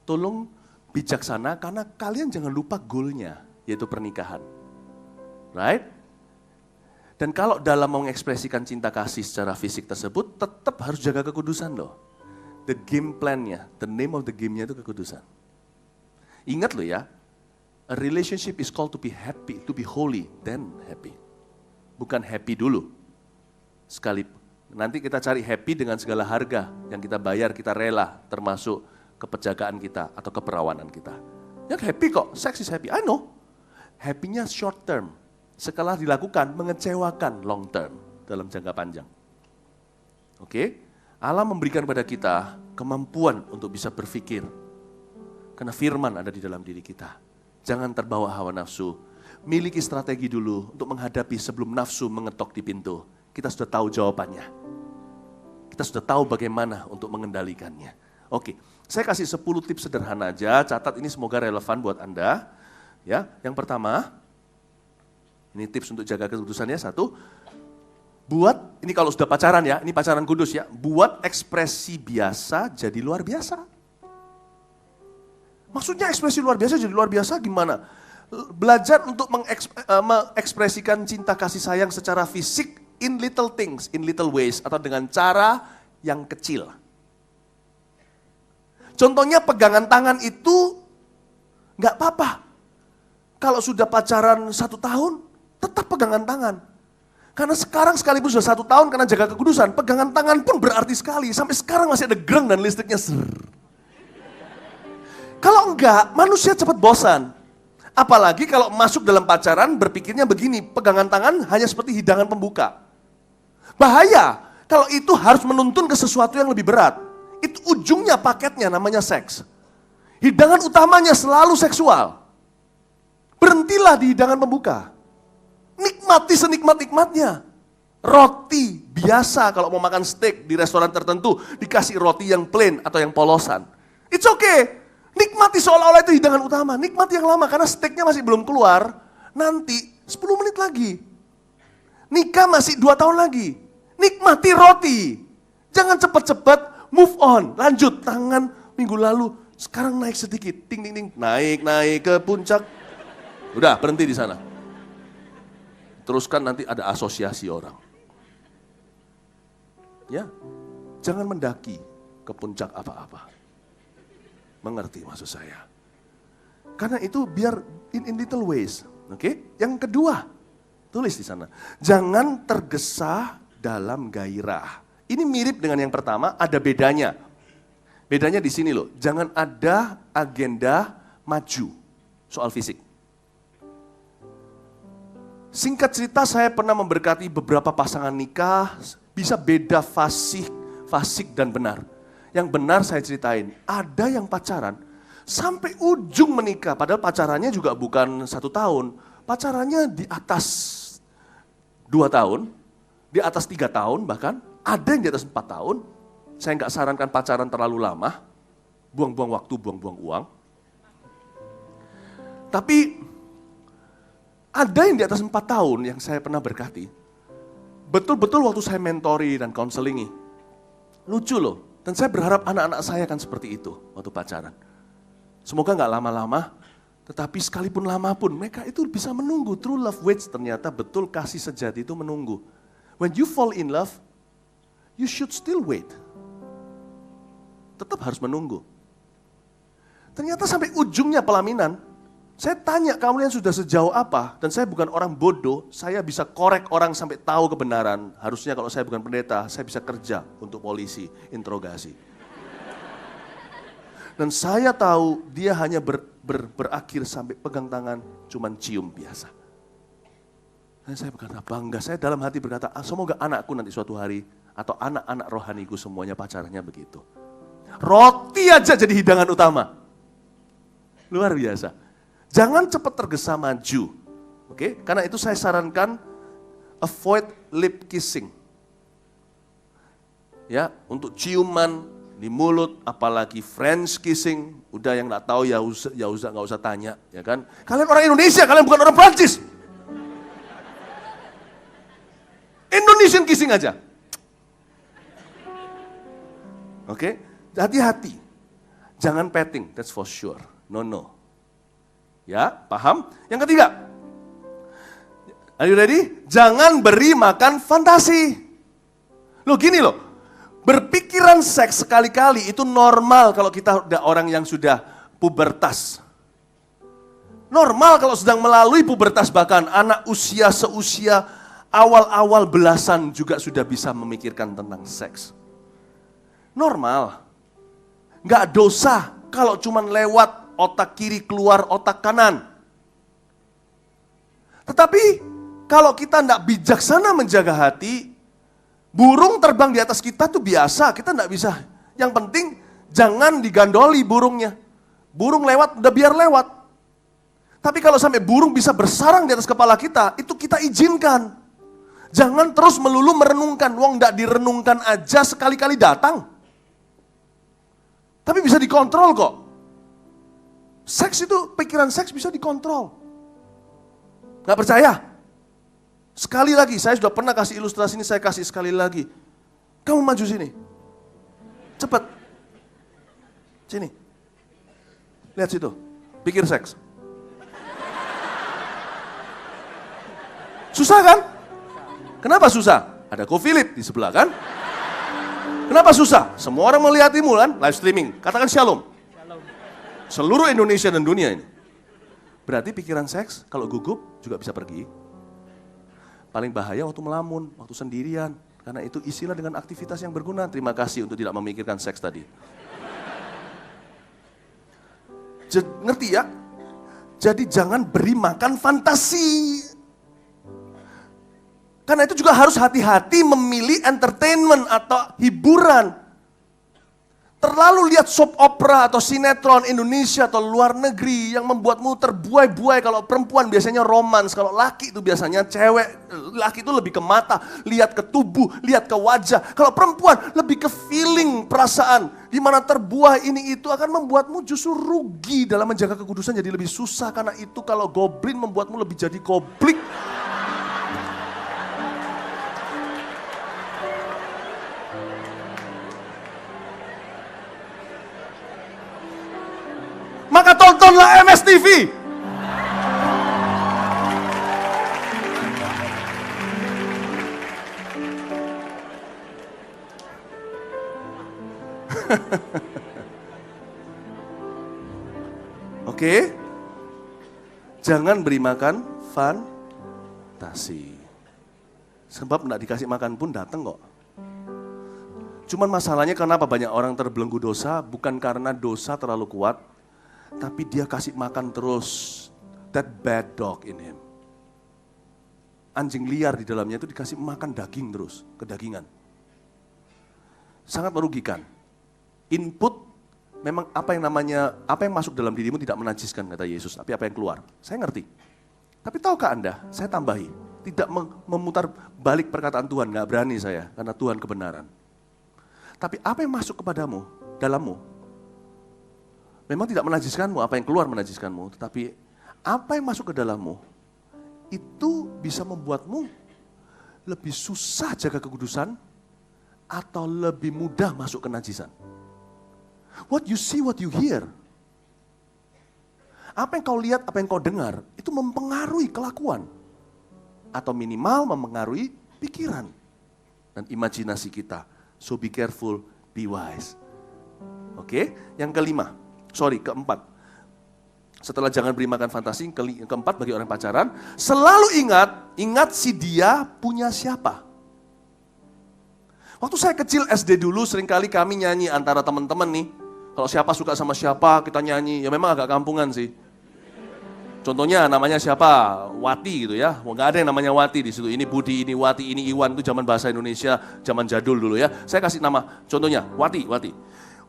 tolong bijaksana karena kalian jangan lupa goalnya, yaitu pernikahan. Right? Dan kalau dalam mengekspresikan cinta kasih secara fisik tersebut, tetap harus jaga kekudusan loh. The game plan-nya, the name of the game-nya itu kekudusan. Ingat loh ya, a relationship is called to be happy, to be holy, then happy. Bukan happy dulu, sekalipun. Nanti kita cari happy dengan segala harga yang kita bayar, kita rela, termasuk kepenjagaan kita atau keperawanan kita. Yang happy kok, sex is happy, I know. Happy-nya short term, setelah dilakukan mengecewakan long term, dalam jangka panjang. Oke? Allah memberikan pada kita kemampuan untuk bisa berpikir. Karena firman ada di dalam diri kita. Jangan terbawa hawa nafsu. Miliki strategi dulu untuk menghadapi sebelum nafsu mengetok di pintu. Kita sudah tahu jawabannya. Kita sudah tahu bagaimana untuk mengendalikannya. Oke, saya kasih 10 tips sederhana aja, catat ini semoga relevan buat Anda. Ya, yang pertama, ini tips untuk jaga kekudusannya, 1, buat, ini kalau sudah pacaran ya, ini pacaran kudus ya, buat ekspresi biasa jadi luar biasa. Maksudnya ekspresi luar biasa jadi luar biasa gimana? Belajar untuk mengekspresikan cinta kasih sayang secara fisik, in little things, in little ways, atau dengan cara yang kecil. Contohnya pegangan tangan itu nggak apa-apa. Kalau sudah pacaran 1 tahun, tetap pegangan tangan. Karena sekarang sekalipun sudah 1 tahun karena jaga kekudusan, pegangan tangan pun berarti sekali. Sampai sekarang masih ada gereng dan listriknya. Kalau enggak, manusia cepat bosan. Apalagi kalau masuk dalam pacaran berpikirnya begini, pegangan tangan hanya seperti hidangan pembuka. Bahaya, kalau itu harus menuntun ke sesuatu yang lebih berat. Itu ujungnya paketnya namanya seks. Hidangan utamanya selalu seksual. Berhentilah di hidangan pembuka. Nikmati senikmat-nikmatnya. Roti biasa kalau mau makan steak di restoran tertentu, dikasih roti yang plain atau yang polosan. It's okay. Nikmati seolah-olah itu hidangan utama. Nikmati yang lama karena steaknya masih belum keluar. Nanti 10 menit lagi. Nikah masih 2 tahun lagi. Nikmati roti. Jangan cepat-cepat move on. Lanjut, tangan minggu lalu. Sekarang naik sedikit. Ting, ting, ting. Naik ke puncak. Udah, berhenti di sana. Teruskan nanti ada asosiasi orang. Ya, jangan mendaki ke puncak apa-apa. Mengerti maksud saya. Karena itu biar in little ways. Oke? Yang kedua, tulis di sana. Jangan tergesa dalam gairah. Ini mirip dengan yang pertama, ada bedanya. Bedanya di sini loh, jangan ada agenda maju soal fisik. Singkat cerita, saya pernah memberkati beberapa pasangan nikah, bisa beda fasik dan benar. Yang benar saya ceritain, ada yang pacaran sampai ujung menikah, padahal pacarannya juga bukan 1 tahun, pacarannya di atas 2 tahun, di atas 3 tahun bahkan, ada yang di atas 4 tahun. Saya nggak sarankan pacaran terlalu lama, buang-buang waktu, buang-buang uang. Tapi ada yang di atas 4 tahun yang saya pernah berkati. Betul-betul waktu saya mentori dan konselingi. Lucu loh, dan saya berharap anak-anak saya akan seperti itu waktu pacaran. Semoga nggak lama-lama, tetapi sekalipun lama pun mereka itu bisa menunggu. True love waits, ternyata betul kasih sejati itu menunggu. When you fall in love, you should still wait. Tetap harus menunggu. Ternyata sampai ujungnya pelaminan, saya tanya kalian sudah sejauh apa, dan saya bukan orang bodoh, saya bisa korek orang sampai tahu kebenaran. Harusnya kalau saya bukan pendeta, saya bisa kerja untuk polisi, interogasi. Dan saya tahu dia hanya berakhir sampai pegang tangan, cuman cium biasa. Dan saya berkata bangga, saya dalam hati berkata, semoga anakku nanti suatu hari, atau anak-anak rohaniku semuanya pacarnya begitu. Roti aja jadi hidangan utama. Luar biasa. Jangan cepat tergesa maju. Oke? Karena itu saya sarankan avoid lip kissing. Ya, untuk ciuman di mulut, apalagi French kissing, udah yang nggak tahu ya nggak usah tanya, ya kan? Kalian orang Indonesia, kalian bukan orang Prancis. Indonesian kissing aja. Oke, hati-hati. Jangan petting, that's for sure. No. Ya, paham? Yang ketiga, are you ready? Jangan beri makan fantasi. Loh gini loh, berpikiran seks sekali-kali itu normal kalau kita udah orang yang sudah pubertas. Normal kalau sedang melalui pubertas, bahkan anak usia seusia awal-awal belasan juga sudah bisa memikirkan tentang seks. Normal. Nggak dosa kalau cuman lewat otak kiri keluar otak kanan. Tetapi kalau kita nggak bijaksana menjaga hati, burung terbang di atas kita tuh biasa, kita nggak bisa. Yang penting jangan digandoli burungnya. Burung lewat, udah biar lewat. Tapi kalau sampai burung bisa bersarang di atas kepala kita, itu kita izinkan. Jangan terus melulu merenungkan, wong nggak direnungkan aja sekali-kali datang. Tapi bisa dikontrol kok. Seks itu, pikiran seks bisa dikontrol. Gak percaya? Sekali lagi, saya sudah pernah kasih ilustrasi ini, saya kasih sekali lagi. Kamu maju sini. Cepat. Sini. Lihat situ. Pikir seks. Susah kan? Kenapa susah? Ada Philip di sebelah kan? Kenapa susah? Semua orang melihatmu kan, live streaming. Katakan shalom. Seluruh Indonesia dan dunia ini. Berarti pikiran seks kalau gugup juga bisa pergi. Paling bahaya waktu melamun, waktu sendirian. Karena itu isilah dengan aktivitas yang berguna. Terima kasih untuk tidak memikirkan seks tadi. Ngerti ya? Jadi jangan beri makan fantasi. Karena itu juga harus hati-hati memilih entertainment atau hiburan. Terlalu lihat soap opera atau sinetron Indonesia atau luar negeri yang membuatmu terbuai-buai. Kalau perempuan biasanya romans, kalau laki itu biasanya cewek. Laki itu lebih ke mata, lihat ke tubuh, lihat ke wajah. Kalau perempuan lebih ke feeling, perasaan. Di mana terbuai ini itu akan membuatmu justru rugi dalam menjaga kekudusan jadi lebih susah. Karena itu kalau goblin membuatmu lebih jadi goblik. Maka tontonlah MS TV. Oke. Jangan beri makan fantasi. Sebab enggak dikasih makan pun datang kok. Cuman masalahnya kenapa banyak orang terbelenggu dosa, bukan karena dosa terlalu kuat, tapi dia kasih makan terus that bad dog in him. Anjing liar di dalamnya itu dikasih makan daging terus, kedagingan. Sangat merugikan. Input memang apa yang masuk dalam dirimu tidak menajiskan kata Yesus, tapi apa yang keluar. Saya ngerti. Tapi tahukah Anda, saya tambahi, tidak memutar balik perkataan Tuhan, nggak berani saya, karena Tuhan kebenaran. Tapi apa yang masuk kepadamu, dalammu, memang tidak menajiskanmu, apa yang keluar menajiskanmu, tetapi apa yang masuk ke dalammu, itu bisa membuatmu lebih susah jaga kekudusan, atau lebih mudah masuk ke najisan. What you see, what you hear. Apa yang kau lihat, apa yang kau dengar, itu mempengaruhi kelakuan. Atau minimal mempengaruhi pikiran dan imajinasi kita. So be careful, be wise. Oke, yang keempat. Setelah jangan beri makan fantasi, keempat bagi orang pacaran, selalu ingat si dia punya siapa. Waktu saya kecil SD dulu, seringkali kami nyanyi antara teman-teman nih, Kalau siapa suka sama siapa, kita nyanyi. Ya memang agak kampungan sih. Contohnya namanya siapa? Wati gitu ya. Nggak ada yang namanya Wati di situ. Ini Budi, ini Wati, ini Iwan. Itu zaman bahasa Indonesia, zaman jadul dulu ya. Saya kasih nama, contohnya Wati.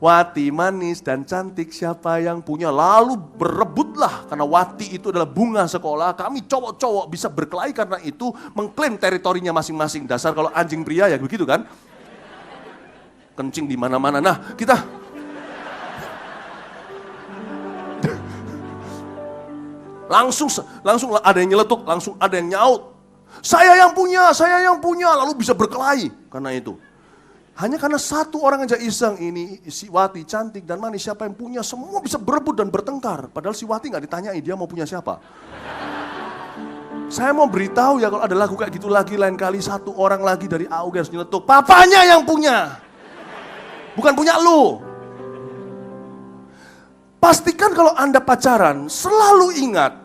Wati manis dan cantik siapa yang punya, lalu berebutlah karena Wati itu adalah bunga sekolah. Kami cowok-cowok bisa berkelahi karena itu, mengklaim teritorinya masing-masing. Dasar kalau anjing pria ya begitu kan. Kencing di mana-mana. Nah, kita langsung ada yang nyeletuk, langsung ada yang nyaut. Saya yang punya, lalu bisa berkelahi karena itu. Hanya karena satu orang aja iseng, ini si Wati cantik dan manis, siapa yang punya, semua bisa berebut dan bertengkar. Padahal si Wati gak ditanyai dia mau punya siapa. Saya mau beritahu ya, kalau ada lagu kayak gitu lagi, lain kali satu orang lagi dari AUG harus nyeletuk, papanya yang punya, bukan punya lu. Pastikan kalau Anda pacaran, selalu ingat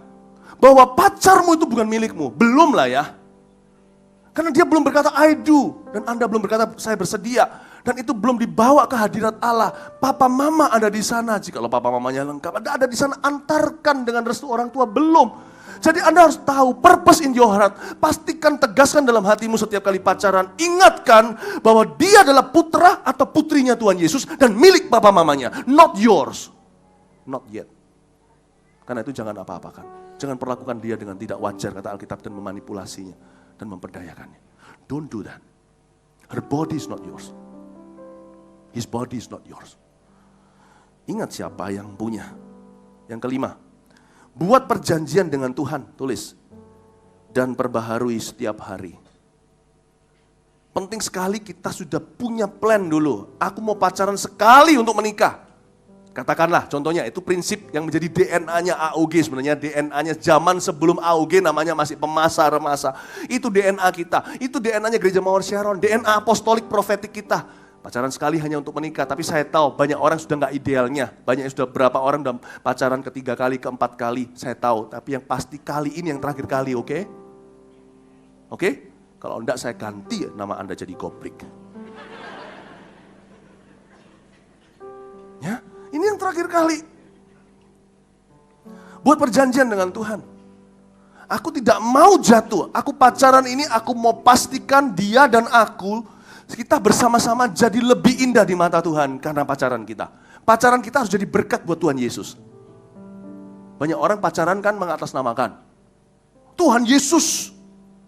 bahwa pacarmu itu bukan milikmu. Belum lah ya. Karena dia belum berkata I do, dan Anda belum berkata saya bersedia, dan itu belum dibawa ke hadirat Allah. Papa mama ada di sana, jika papa mamanya lengkap, ada di sana, antarkan dengan restu orang tua, belum. Jadi Anda harus tahu purpose in your heart. Pastikan, tegaskan dalam hatimu setiap kali pacaran. Ingatkan bahwa dia adalah putra atau putrinya Tuhan Yesus dan milik papa mamanya, not yours, not yet. Karena itu jangan apa-apakan. Jangan perlakukan dia dengan tidak wajar, kata Alkitab, dan memanipulasinya dan memperdayakannya. Don't do that. Her body is not yours. His body is not yours. Ingat siapa yang punya. Yang kelima, buat perjanjian dengan Tuhan, tulis. Dan perbaharui setiap hari. Penting sekali kita sudah punya plan dulu. Aku mau pacaran sekali untuk menikah. Katakanlah, contohnya itu prinsip yang menjadi DNA-nya AUG sebenarnya. DNA-nya zaman sebelum AUG namanya masih remasa. Itu DNA kita, itu DNA-nya Gereja Mawar Sharon, DNA apostolik profetik kita. Pacaran sekali hanya untuk menikah, tapi saya tahu banyak orang sudah nggak idealnya. Banyak sudah berapa orang udah pacaran ketiga kali, keempat kali, saya tahu. Tapi yang pasti kali ini yang terakhir kali, oke? Oke? Kalau enggak saya ganti nama Anda jadi Goblik. Ya? Ini yang terakhir kali. Buat perjanjian dengan Tuhan. Aku tidak mau jatuh. Aku pacaran ini, aku mau pastikan dia dan aku, kita bersama-sama jadi lebih indah di mata Tuhan karena pacaran kita. Pacaran kita harus jadi berkat buat Tuhan Yesus. Banyak orang pacaran kan mengatasnamakan. Tuhan Yesus,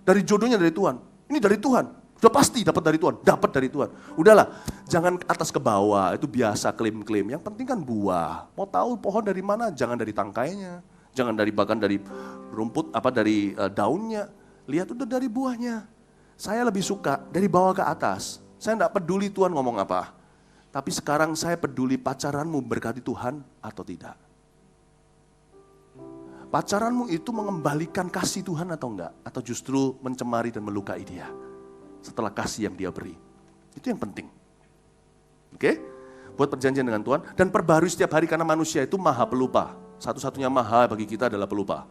dari jodohnya dari Tuhan. Ini dari Tuhan. Sudah pasti dapat dari Tuhan, Udahlah, jangan atas ke bawah, itu biasa klaim-klaim. Yang penting kan buah. Mau tahu pohon dari mana? Jangan dari tangkainya, jangan bahkan dari rumput, dari daunnya. Lihat udah dari buahnya. Saya lebih suka dari bawah ke atas. Saya enggak peduli Tuhan ngomong apa. Tapi sekarang saya peduli pacaranmu berkati Tuhan atau tidak. Pacaranmu itu mengembalikan kasih Tuhan atau enggak? Atau justru mencemari dan melukai dia setelah kasih yang dia beri. Itu yang penting. Oke? Buat perjanjian dengan Tuhan dan perbarui setiap hari karena manusia itu maha pelupa. Satu-satunya maha bagi kita adalah pelupa.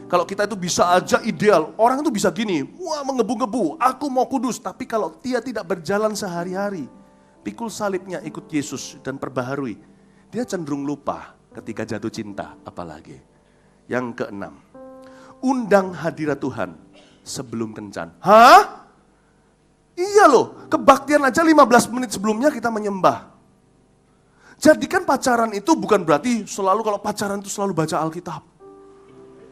Kalau kita itu bisa aja ideal, orang itu bisa gini, wah menggebu-gebu, aku mau kudus. Tapi kalau dia tidak berjalan sehari-hari, pikul salibnya ikut Yesus dan perbaharui, dia cenderung lupa ketika jatuh cinta apalagi. Yang keenam, undang hadirat Tuhan sebelum kencan. Hah? Iya loh, kebaktian aja 15 menit sebelumnya kita menyembah. Jadikan pacaran itu bukan berarti selalu kalau pacaran itu selalu baca Alkitab.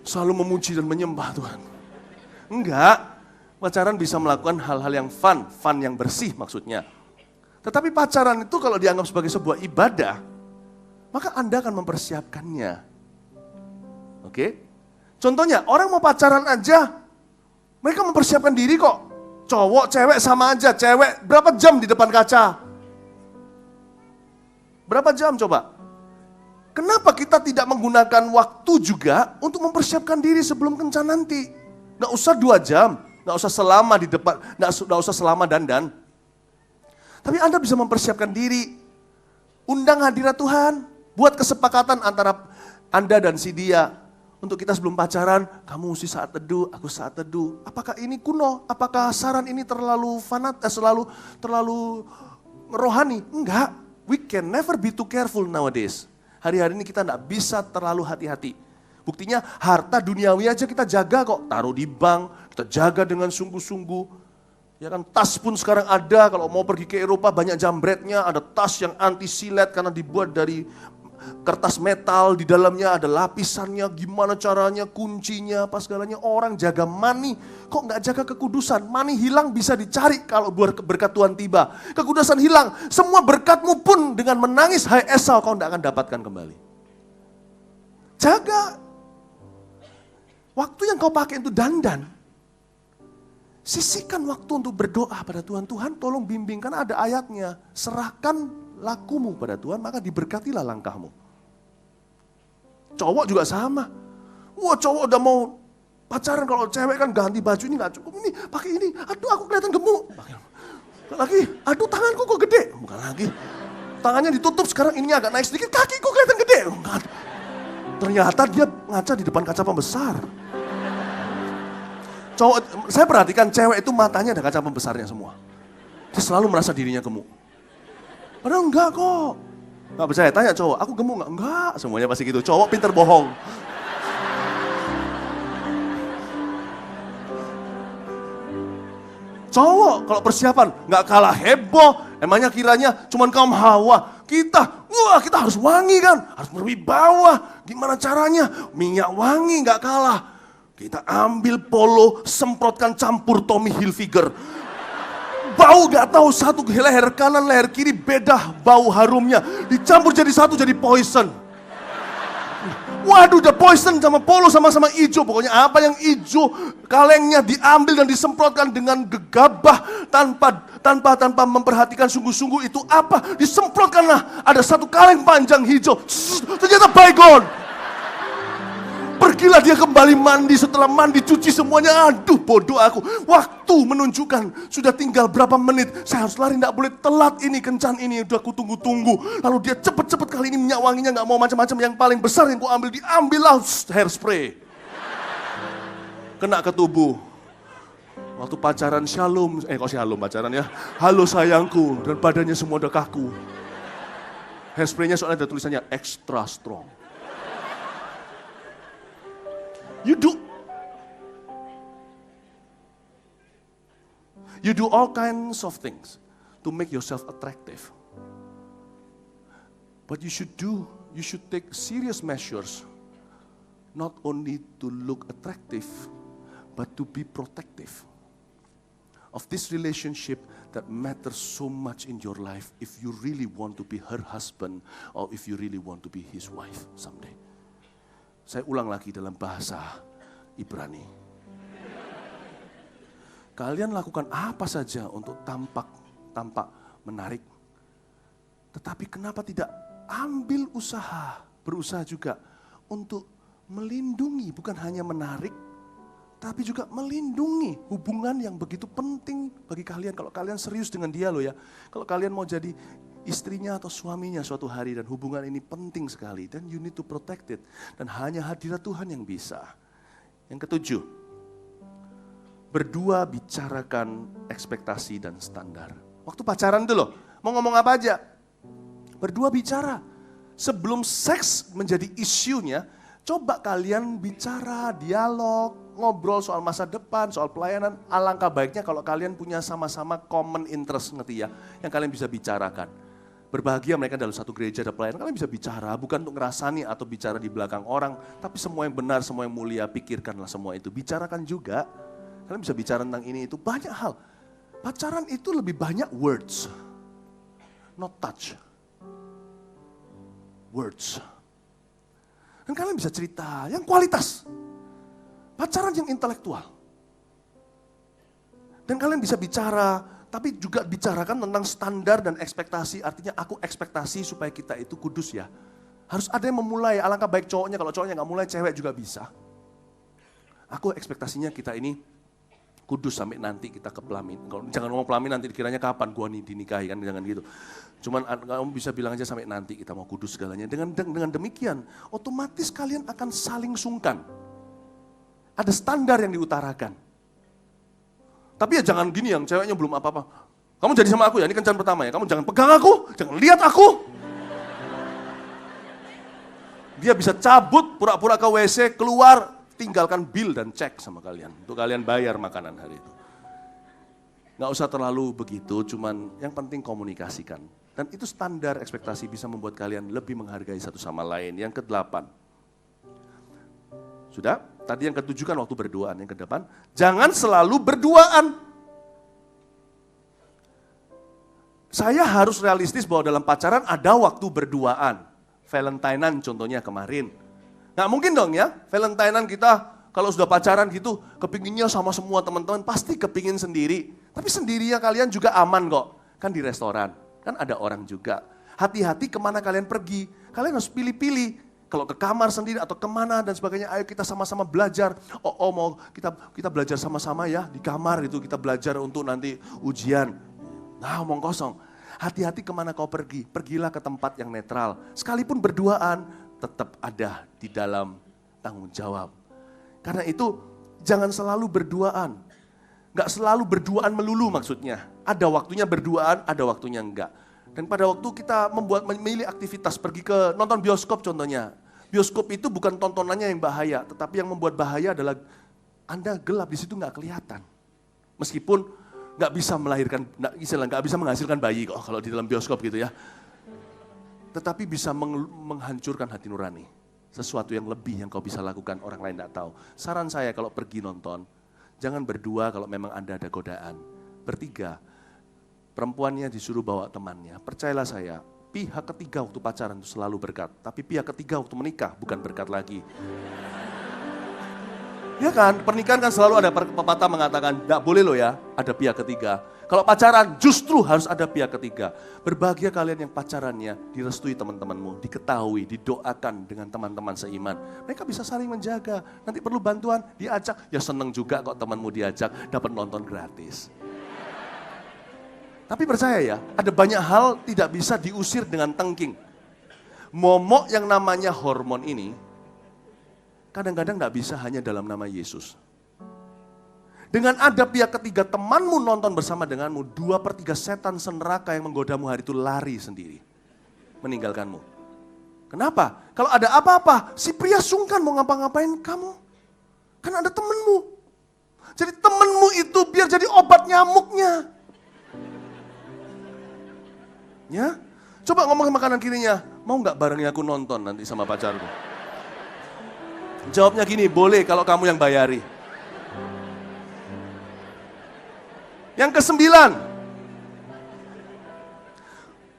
Selalu memuji dan menyembah Tuhan. Enggak, pacaran bisa melakukan hal-hal yang fun yang bersih maksudnya. Tetapi pacaran itu kalau dianggap sebagai sebuah ibadah, maka Anda akan mempersiapkannya. Oke? Contohnya, orang mau pacaran aja, mereka mempersiapkan diri kok. Cowok, cewek sama aja. Cewek berapa jam di depan kaca? Berapa jam coba? Kenapa kita tidak menggunakan waktu juga untuk mempersiapkan diri sebelum kencan nanti? Nggak usah 2 jam, nggak usah selama di depan, nggak usah selama dandan. Tapi Anda bisa mempersiapkan diri. Undang hadirat Tuhan. Buat kesepakatan antara Anda dan si dia. Untuk kita sebelum pacaran, kamu mesti saat teduh, aku saat teduh. Apakah ini kuno? Apakah saran ini terlalu terlalu rohani? Enggak. We can never be too careful nowadays. Hari-hari ini kita tidak bisa terlalu hati-hati. Buktinya harta duniawi aja kita jaga kok. Taruh di bank, kita jaga dengan sungguh-sungguh. Ya kan, tas pun sekarang ada, kalau mau pergi ke Eropa banyak jambretnya, ada tas yang anti silet karena dibuat dari kertas metal, di dalamnya ada lapisannya, gimana caranya, kuncinya, apa segalanya. Orang jaga money, kok nggak jaga kekudusan? Money hilang bisa dicari kalau berkat Tuhan tiba. Kekudusan hilang, semua berkatmu pun dengan menangis, hai Esau, kau nggak akan dapatkan kembali. Jaga. Waktu yang kau pakai untuk dandan, sisihkan waktu untuk berdoa pada Tuhan. Tuhan tolong bimbingkan, ada ayatnya. Serahkan lakumu pada Tuhan, maka diberkatilah langkahmu. Cowok juga sama. Wah, cowok udah mau pacaran, kalau cewek kan ganti baju ini gak cukup. Ini pakai ini, aduh aku kelihatan gemuk. Lagi, aduh tanganku kok gede. Bukan lagi. Tangannya ditutup, sekarang ini agak naik sedikit, kakiku kelihatan gede. Ternyata dia ngaca di depan kaca pembesar. Cowok, saya perhatikan cewek itu matanya ada kaca pembesarnya semua. Dia selalu merasa dirinya gemuk. Padahal enggak kok. Enggak percaya, tanya cowok, aku gemuk enggak? Enggak, semuanya pasti gitu. Cowok pinter bohong. Cowok kalau persiapan enggak kalah heboh. Emangnya kiranya cuman kaum Hawa. Kita harus wangi kan? Harus berwibawa. Gimana caranya? Minyak wangi enggak kalah. Kita ambil polo, semprotkan campur Tommy Hilfiger. Bau gak tahu, satu leher kanan, leher kiri beda bau harumnya. Dicampur jadi satu, jadi poison. Waduh, udah poison sama polo sama-sama hijau. Pokoknya apa yang hijau, kalengnya diambil dan disemprotkan dengan gegabah. Tanpa memperhatikan sungguh-sungguh itu apa. Disemprotkanlah, ada satu kaleng panjang hijau. Ternyata baygon. Pergilah dia kembali mandi, setelah mandi cuci semuanya. Aduh bodoh aku. Waktu menunjukkan sudah tinggal berapa menit. Saya harus lari, tidak boleh telat ini, kencan ini. Udah aku tunggu-tunggu. Lalu dia cepet-cepet kali ini minyak wanginya gak mau macam-macam. Yang paling besar yang ku ambil, diambillah hairspray. Kena ke tubuh. Waktu pacaran shalom. Kok shalom pacaran ya. Halo sayangku. Dan badannya semua udah kaku. Hairspraynya soalnya ada tulisannya extra strong. You do all kinds of things to make yourself attractive. But you should take serious measures, not only to look attractive, but to be protective of this relationship that matters so much in your life if you really want to be her husband or if you really want to be his wife someday. Saya ulang lagi dalam bahasa Ibrani. Kalian lakukan apa saja untuk tampak menarik. Tetapi kenapa tidak ambil berusaha juga untuk melindungi, bukan hanya menarik, tapi juga melindungi hubungan yang begitu penting bagi kalian. Kalau kalian serius dengan dia loh ya. Kalau kalian mau jadi istrinya atau suaminya suatu hari dan hubungan ini penting sekali. Dan you need to protect it. Dan hanya hadirat Tuhan yang bisa. Yang ketujuh, berdua bicarakan ekspektasi dan standar. Waktu pacaran itu loh, mau ngomong apa aja. Berdua bicara. Sebelum seks menjadi isunya, coba kalian bicara, dialog, ngobrol soal masa depan, soal pelayanan. Alangkah baiknya kalau kalian punya sama-sama common interest, ngerti ya, yang kalian bisa bicarakan. Berbahagia mereka dalam satu gereja ada pelayanan, kalian bisa bicara, bukan untuk ngerasani atau bicara di belakang orang, tapi semua yang benar, semua yang mulia, pikirkanlah semua itu. Bicarakan juga, kalian bisa bicara tentang ini itu, banyak hal. Pacaran itu lebih banyak words, not touch. Words. Dan kalian bisa cerita yang kualitas. Pacaran yang intelektual. Dan kalian bisa bicara, tapi juga bicarakan tentang standar dan ekspektasi. Artinya aku ekspektasi supaya kita itu kudus ya. Harus ada yang memulai, alangkah baik cowoknya. Kalau cowoknya gak mulai, cewek juga bisa. Aku ekspektasinya kita ini kudus sampai nanti kita ke pelamin. Jangan ngomong pelamin nanti dikiranya kapan gua nih dinikahi kan, jangan gitu. Cuman kamu bisa bilang aja sampai nanti kita mau kudus segalanya. Dengan demikian, otomatis kalian akan saling sungkan. Ada standar yang diutarakan. Tapi ya jangan gini yang ceweknya belum apa-apa. Kamu jadi sama aku ya, ini kencan pertama ya. Kamu jangan pegang aku, jangan lihat aku. Dia bisa cabut, pura-pura ke WC, keluar, tinggalkan bill dan cek sama kalian. Untuk kalian bayar makanan hari itu. Nggak usah terlalu begitu, cuman yang penting komunikasikan. Dan itu standar ekspektasi bisa membuat kalian lebih menghargai satu sama lain. Yang ke-8. Sudah? Tadi yang ke-7 kan waktu berduaan. Yang ke-8, jangan selalu berduaan. Saya harus realistis bahwa dalam pacaran ada waktu berduaan. Valentinean contohnya kemarin. Nggak mungkin dong ya, Valentinean kita kalau sudah pacaran gitu, kepinginnya sama semua teman-teman, pasti kepingin sendiri. Tapi sendirinya kalian juga aman kok. Kan di restoran, kan ada orang juga. Hati-hati kemana kalian pergi, kalian harus pilih-pilih. Kalau ke kamar sendiri atau kemana dan sebagainya, ayo kita sama-sama belajar. Oh mau kita belajar sama-sama ya, di kamar itu kita belajar untuk nanti ujian. Nah, omong kosong. Hati-hati kemana kau pergi. Pergilah ke tempat yang netral. Sekalipun berduaan, tetap ada di dalam tanggung jawab. Karena itu, jangan selalu berduaan. Nggak selalu berduaan melulu maksudnya. Ada waktunya berduaan, ada waktunya enggak. Dan pada waktu kita memilih aktivitas, pergi ke nonton bioskop contohnya. Bioskop itu bukan tontonannya yang bahaya, tetapi yang membuat bahaya adalah Anda gelap, di situ nggak kelihatan. Meskipun nggak bisa melahirkan, nggak bisa menghasilkan bayi kok kalau di dalam bioskop gitu ya. Tetapi bisa menghancurkan hati nurani. Sesuatu yang lebih yang kau bisa lakukan, orang lain tidak tahu. Saran saya kalau pergi nonton, jangan berdua kalau memang Anda ada godaan. Bertiga, perempuannya disuruh bawa temannya. Percayalah saya, pihak ketiga waktu pacaran itu selalu berkat. Tapi pihak ketiga waktu menikah bukan berkat lagi. Ya kan, pernikahan kan selalu ada pepatah mengatakan, tidak boleh loh ya, ada pihak ketiga. Kalau pacaran justru harus ada pihak ketiga. Berbahagia kalian yang pacarannya direstui teman-temanmu, diketahui, didoakan dengan teman-teman seiman. Mereka bisa saling menjaga, nanti perlu bantuan, diajak. Ya seneng juga kok temanmu diajak, dapat nonton gratis. Tapi percaya ya, ada banyak hal tidak bisa diusir dengan tengking. Momok yang namanya hormon ini, kadang-kadang nggak bisa hanya dalam nama Yesus. Dengan ada pihak ketiga temanmu nonton bersama denganmu, 2/3 setan seneraka yang menggodamu hari itu lari sendiri. Meninggalkanmu. Kenapa? Kalau ada apa-apa, si pria sungkan mau ngapa-ngapain kamu. Kan ada temenmu. Jadi temenmu itu biar jadi obat nyamuknya. Ya, coba ngomong sama kanan kirinya, mau nggak barengnya aku nonton nanti sama pacarku? Jawabnya gini, boleh kalau kamu yang bayari. Yang ke-9,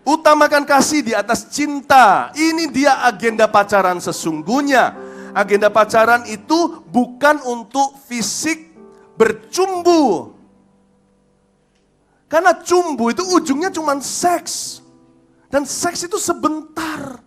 utamakan kasih di atas cinta. Ini dia agenda pacaran sesungguhnya. Agenda pacaran itu bukan untuk fisik bercumbu. Karena cumbu itu ujungnya cuma seks. Dan seks itu sebentar.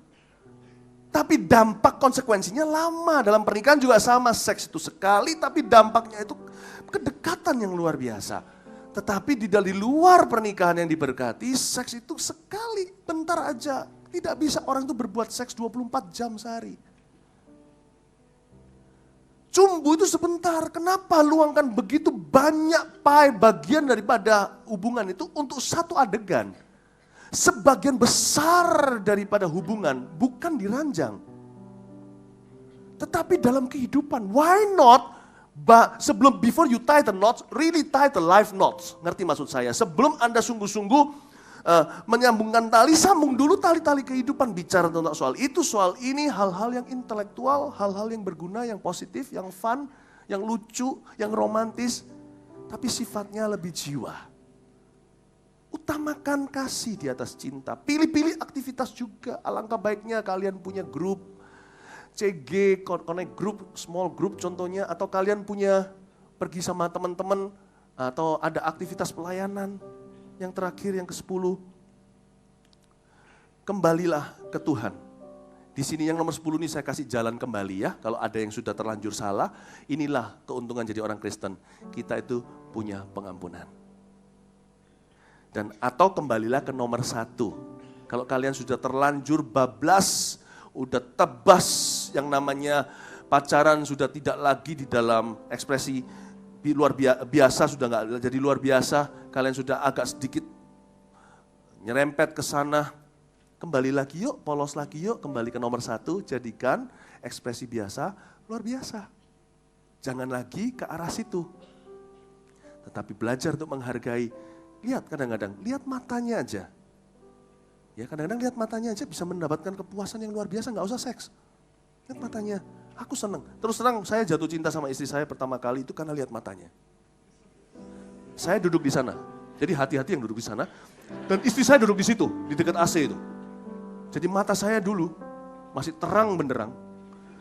Tapi dampak konsekuensinya lama. Dalam pernikahan juga sama, seks itu sekali, tapi dampaknya itu kedekatan yang luar biasa. Tetapi di luar pernikahan yang diberkati, seks itu sekali, bentar aja. Tidak bisa orang itu berbuat seks 24 jam sehari. Cumbu itu sebentar, kenapa luangkan begitu banyak bagian daripada hubungan itu untuk satu adegan? Sebagian besar daripada hubungan bukan diranjang. Tetapi dalam kehidupan, why not? Before you tie the knots, really tie the life knots. Ngerti maksud saya? Sebelum Anda sungguh-sungguh menyambungkan tali, sambung dulu tali-tali kehidupan. Bicara tentang soal itu, soal ini, hal-hal yang intelektual, hal-hal yang berguna, yang positif, yang fun, yang lucu, yang romantis. Tapi sifatnya lebih jiwa. Utamakan kasih di atas cinta. Pilih-pilih aktivitas juga. Alangkah baiknya kalian punya grup. CG, connect group, small group contohnya. Atau kalian punya pergi sama teman-teman. Atau ada aktivitas pelayanan. Yang terakhir, yang ke-10. Kembalilah ke Tuhan. Di sini yang nomor 10 ini saya kasih jalan kembali ya. Kalau ada yang sudah terlanjur salah, inilah keuntungan jadi orang Kristen. Kita itu punya pengampunan. Dan atau kembalilah ke nomor 1. Kalau kalian sudah terlanjur bablas, udah tebas yang namanya pacaran sudah tidak lagi di dalam ekspresi luar biasa, sudah nggak jadi luar biasa, kalian sudah agak sedikit nyerempet ke sana, kembali lagi yuk, polos lagi yuk, kembali ke nomor 1, jadikan ekspresi biasa, luar biasa. Jangan lagi ke arah situ. Tetapi belajar untuk menghargai, lihat kadang-kadang, lihat matanya aja. Ya kadang-kadang lihat matanya aja bisa mendapatkan kepuasan yang luar biasa, nggak usah seks. Lihat matanya, aku senang. Terus terang saya jatuh cinta sama istri saya pertama kali itu karena lihat matanya. Saya duduk di sana, jadi hati-hati yang duduk di sana. Dan istri saya duduk di situ, di dekat AC itu. Jadi mata saya dulu masih terang benderang.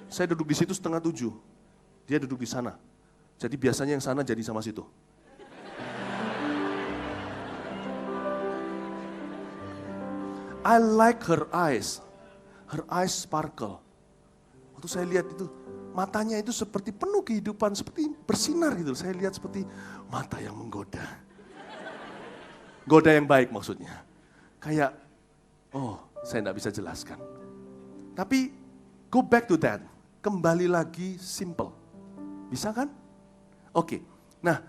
Saya duduk di situ 6:30, dia duduk di sana. Jadi biasanya yang sana jadi sama situ. I like her eyes sparkle. Waktu saya lihat itu, matanya itu seperti penuh kehidupan, seperti bersinar gitu. Saya lihat seperti mata yang menggoda. Goda yang baik maksudnya. Kayak, saya enggak bisa jelaskan. Tapi, go back to that. Kembali lagi simple. Bisa kan? Oke. Nah,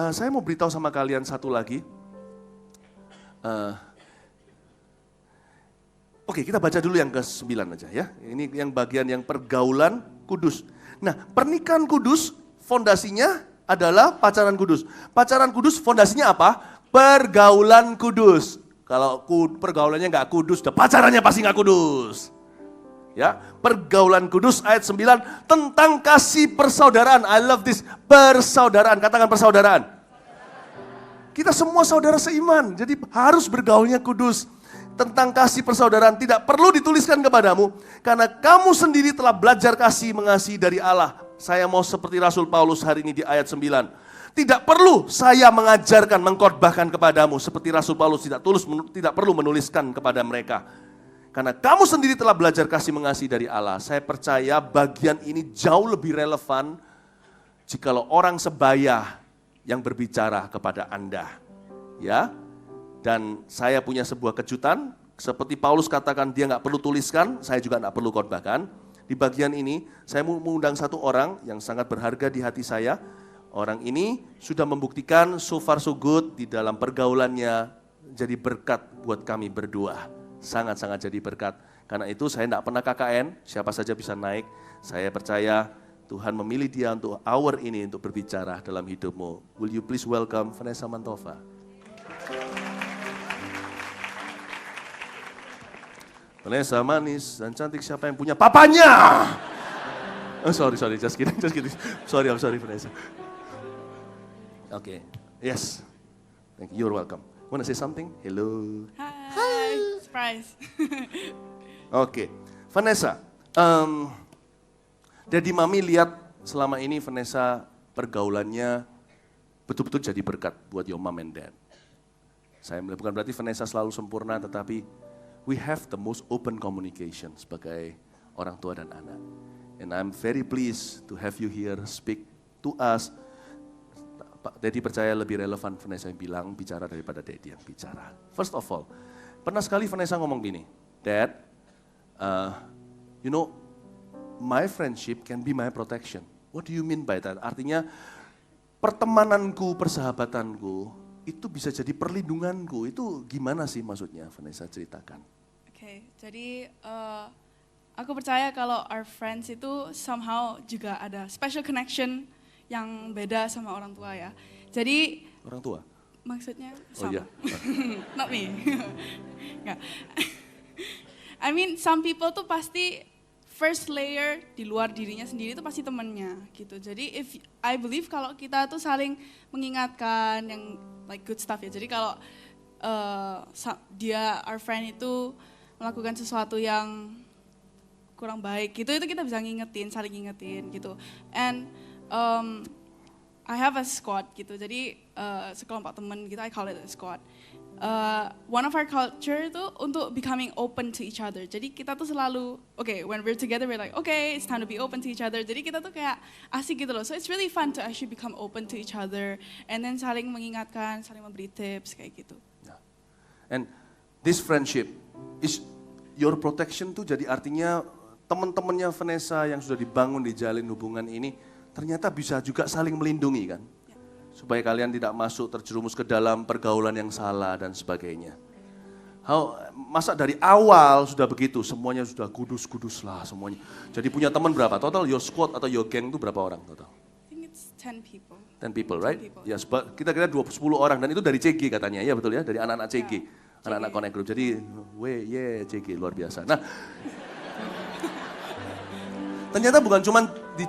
saya mau beritahu sama kalian satu lagi. Oke, kita baca dulu yang ke-9 aja ya. Ini yang bagian yang pergaulan kudus. Nah, pernikahan kudus fondasinya adalah pacaran kudus. Pacaran kudus fondasinya apa? Pergaulan kudus. Kalau pergaulannya nggak kudus, pacarannya pasti nggak kudus. Ya, pergaulan kudus ayat 9 tentang kasih persaudaraan. I love this, persaudaraan. Katakan persaudaraan. Kita semua saudara seiman, jadi harus bergaulnya kudus. Tentang kasih persaudaraan tidak perlu dituliskan kepadamu, karena kamu sendiri telah belajar kasih mengasihi dari Allah. Saya mau seperti Rasul Paulus hari ini di ayat 9. Tidak perlu saya mengajarkan, mengkhotbahkan kepadamu, seperti Rasul Paulus tidak perlu menuliskan kepada mereka. Karena kamu sendiri telah belajar kasih mengasihi dari Allah. Saya percaya bagian ini jauh lebih relevan jikalau orang sebaya yang berbicara kepada Anda. Ya. Dan saya punya sebuah kejutan, seperti Paulus katakan dia nggak perlu tuliskan, saya juga nggak perlu khotbahkan. Di bagian ini, saya mau mengundang satu orang yang sangat berharga di hati saya. Orang ini sudah membuktikan so far so good di dalam pergaulannya, jadi berkat buat kami berdua. Sangat-sangat jadi berkat. Karena itu saya nggak pernah KKN, siapa saja bisa naik. Saya percaya Tuhan memilih dia untuk hour ini untuk berbicara dalam hidupmu. Will you please welcome Vanessa Mantova? Vanessa manis dan cantik, siapa yang punya papanya? Oh, sorry, just kidding. Sorry, I'm sorry Vanessa. Okay, yes. Thank you, you're welcome. Wanna say something? Hello. Hi. Surprise. Oke, Vanessa. Daddy Mami lihat selama ini Vanessa pergaulannya betul-betul jadi berkat buat your mom and dad. Saya bukan berarti Vanessa selalu sempurna, tetapi we have the most open communication sebagai orang tua dan anak. And I'm very pleased to have you here speak to us. Pak Daddy percaya lebih relevan Vanessa yang bicara daripada Daddy yang bicara. First of all, pernah sekali Vanessa ngomong gini, Dad, you know, my friendship can be my protection. What do you mean by that? Artinya pertemananku, persahabatanku, itu bisa jadi perlindunganku. Itu gimana sih maksudnya, Vanessa, ceritakan. Oke, jadi aku percaya kalau our friends itu somehow juga ada special connection yang beda sama orang tua ya. Jadi orang tua? Maksudnya sama. Oh iya. Not me. Nggak. I mean some people tuh pasti first layer di luar dirinya sendiri itu pasti temannya gitu. Jadi I believe kalau kita tuh saling mengingatkan yang like good stuff ya. Jadi kalau our friend itu melakukan sesuatu yang kurang baik gitu, itu kita bisa ngingetin, saling ngingetin gitu. And I have a squad gitu, jadi sekelompok teman gitu, I call it a squad. One of our culture itu untuk becoming open to each other. Jadi kita tuh selalu, when we're together we're like, it's time to be open to each other. Jadi kita tuh kayak asik gitu loh. So it's really fun to actually become open to each other. And then saling mengingatkan, saling memberi tips kayak gitu. Yeah. And this friendship is your protection tuh jadi artinya teman-temannya Vanessa yang sudah dibangun di jalin hubungan ini ternyata bisa juga saling melindungi kan? Supaya kalian tidak masuk terjerumus ke dalam pergaulan yang salah dan sebagainya. Masa dari awal sudah begitu, semuanya sudah kudus-kudus lah semuanya. Jadi punya teman berapa? Total your squad atau your gang itu berapa orang total? I think it's 10 people. 10 people, right? 10 people. Ya, kita kira 10 orang dan itu dari CG katanya, ya betul ya, dari anak-anak CG. Ya, Anak-anak CG. Connect Group. Jadi, CG luar biasa. Nah, ternyata bukan cuman di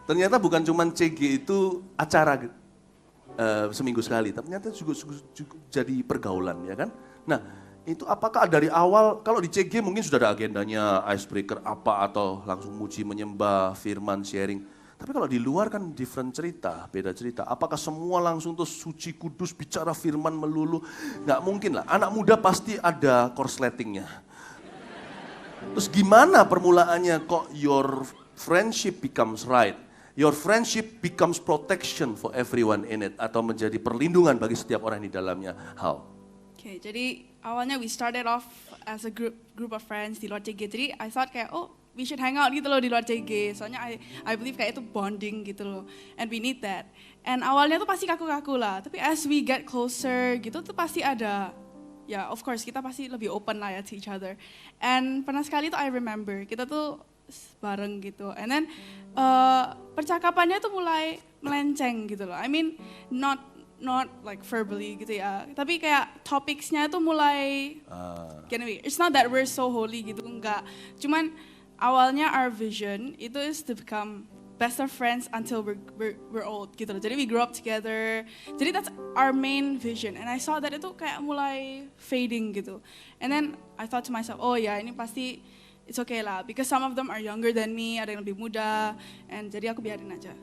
ternyata bukan cuman CG itu acara seminggu sekali, ternyata juga jadi pergaulan, ya kan? Nah, itu apakah dari awal, kalau di CG mungkin sudah ada agendanya, icebreaker apa, atau langsung muji, menyembah, firman, sharing. Tapi kalau di luar kan different cerita, beda cerita. Apakah semua langsung tuh suci kudus, bicara firman melulu? Nggak mungkin lah, anak muda pasti ada korsletingnya. Terus gimana permulaannya kok your friendship becomes right? Your friendship becomes protection for everyone in it, atau menjadi perlindungan bagi setiap orang di dalamnya. How? Oke, jadi awalnya we started off as a group of friends di luar CG. Jadi I thought kayak, oh we should hang out gitu loh di luar CG. Soalnya I believe kayak itu bonding gitu loh. And we need that. And awalnya tuh pasti kaku-kaku lah. Tapi as we get closer gitu tuh pasti ada, ya of course kita pasti lebih open lah ya to each other. And pernah sekali tuh I remember, kita tuh bareng gitu. And then percakapannya tuh mulai melenceng gitu loh. I mean not like verbally gitu ya. Tapi kayak topicsnya tuh mulai gini, it's not that we're so holy gitu, enggak. Cuman awalnya our vision itu is to become best of friends until we're old gitu loh. Jadi we grow up together. Jadi that's our main vision. And I saw that itu kayak mulai fading gitu. And then I thought to myself, oh ya ini pasti it's okay lah, because some of them are younger than me, ada yang lebih muda, and jadi aku biarin aja.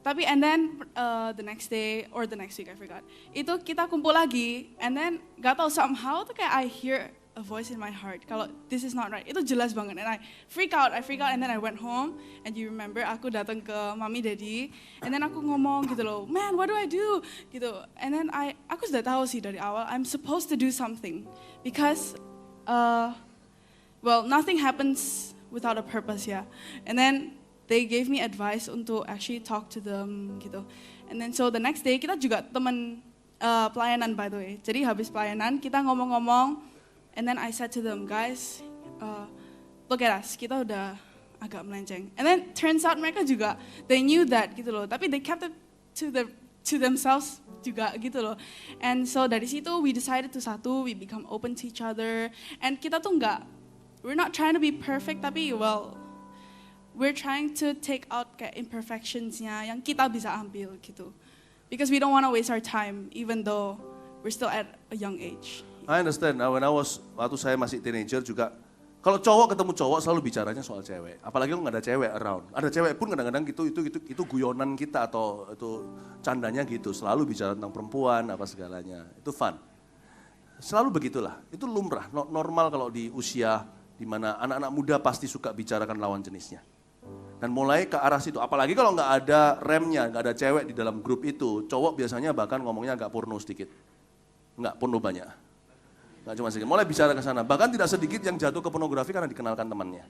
Tapi and then the next day or the next week I forgot, itu kita kumpul lagi, and then gak tau somehow tuh kayak I hear a voice in my heart, kalau this is not right, itu jelas banget, and I freak out, and then I went home, and you remember aku datang ke mami daddy, and then aku ngomong gitu loh, man what do I do, gitu, and then aku sudah tahu sih dari awal, I'm supposed to do something, because well, nothing happens without a purpose ya. And then they gave me advice untuk actually talk to them gitu. And then so the next day kita juga teman pelayanan by the way. Jadi habis pelayanan kita ngomong-ngomong, and then I said to them, guys, look at us, kita udah agak melenceng. And then turns out mereka juga they knew that gitu loh. Tapi they kept it to themselves juga gitu loh. And so dari situ we decided to satu, we become open to each other. And kita tuh we're not trying to be perfect, tapi well, we're trying to take out kayak imperfections-nya yang kita bisa ambil gitu. Because we don't want to waste our time, even though we're still at a young age. I understand. Now, waktu saya masih teenager juga, kalau cowok ketemu cowok selalu bicaranya soal cewek. Apalagi kalau nggak ada cewek around. Ada cewek pun kadang-kadang itu guyonan kita atau itu candanya gitu. Selalu bicara tentang perempuan apa segalanya. Itu fun. Selalu begitulah. Itu lumrah, normal kalau di usia di mana anak-anak muda pasti suka bicarakan lawan jenisnya. Dan mulai ke arah situ, apalagi kalau nggak ada remnya, nggak ada cewek di dalam grup itu, cowok biasanya bahkan ngomongnya agak porno sedikit. Nggak porno banyak. Nggak cuma sedikit, mulai bicara ke sana. Bahkan tidak sedikit yang jatuh ke pornografi karena dikenalkan temannya.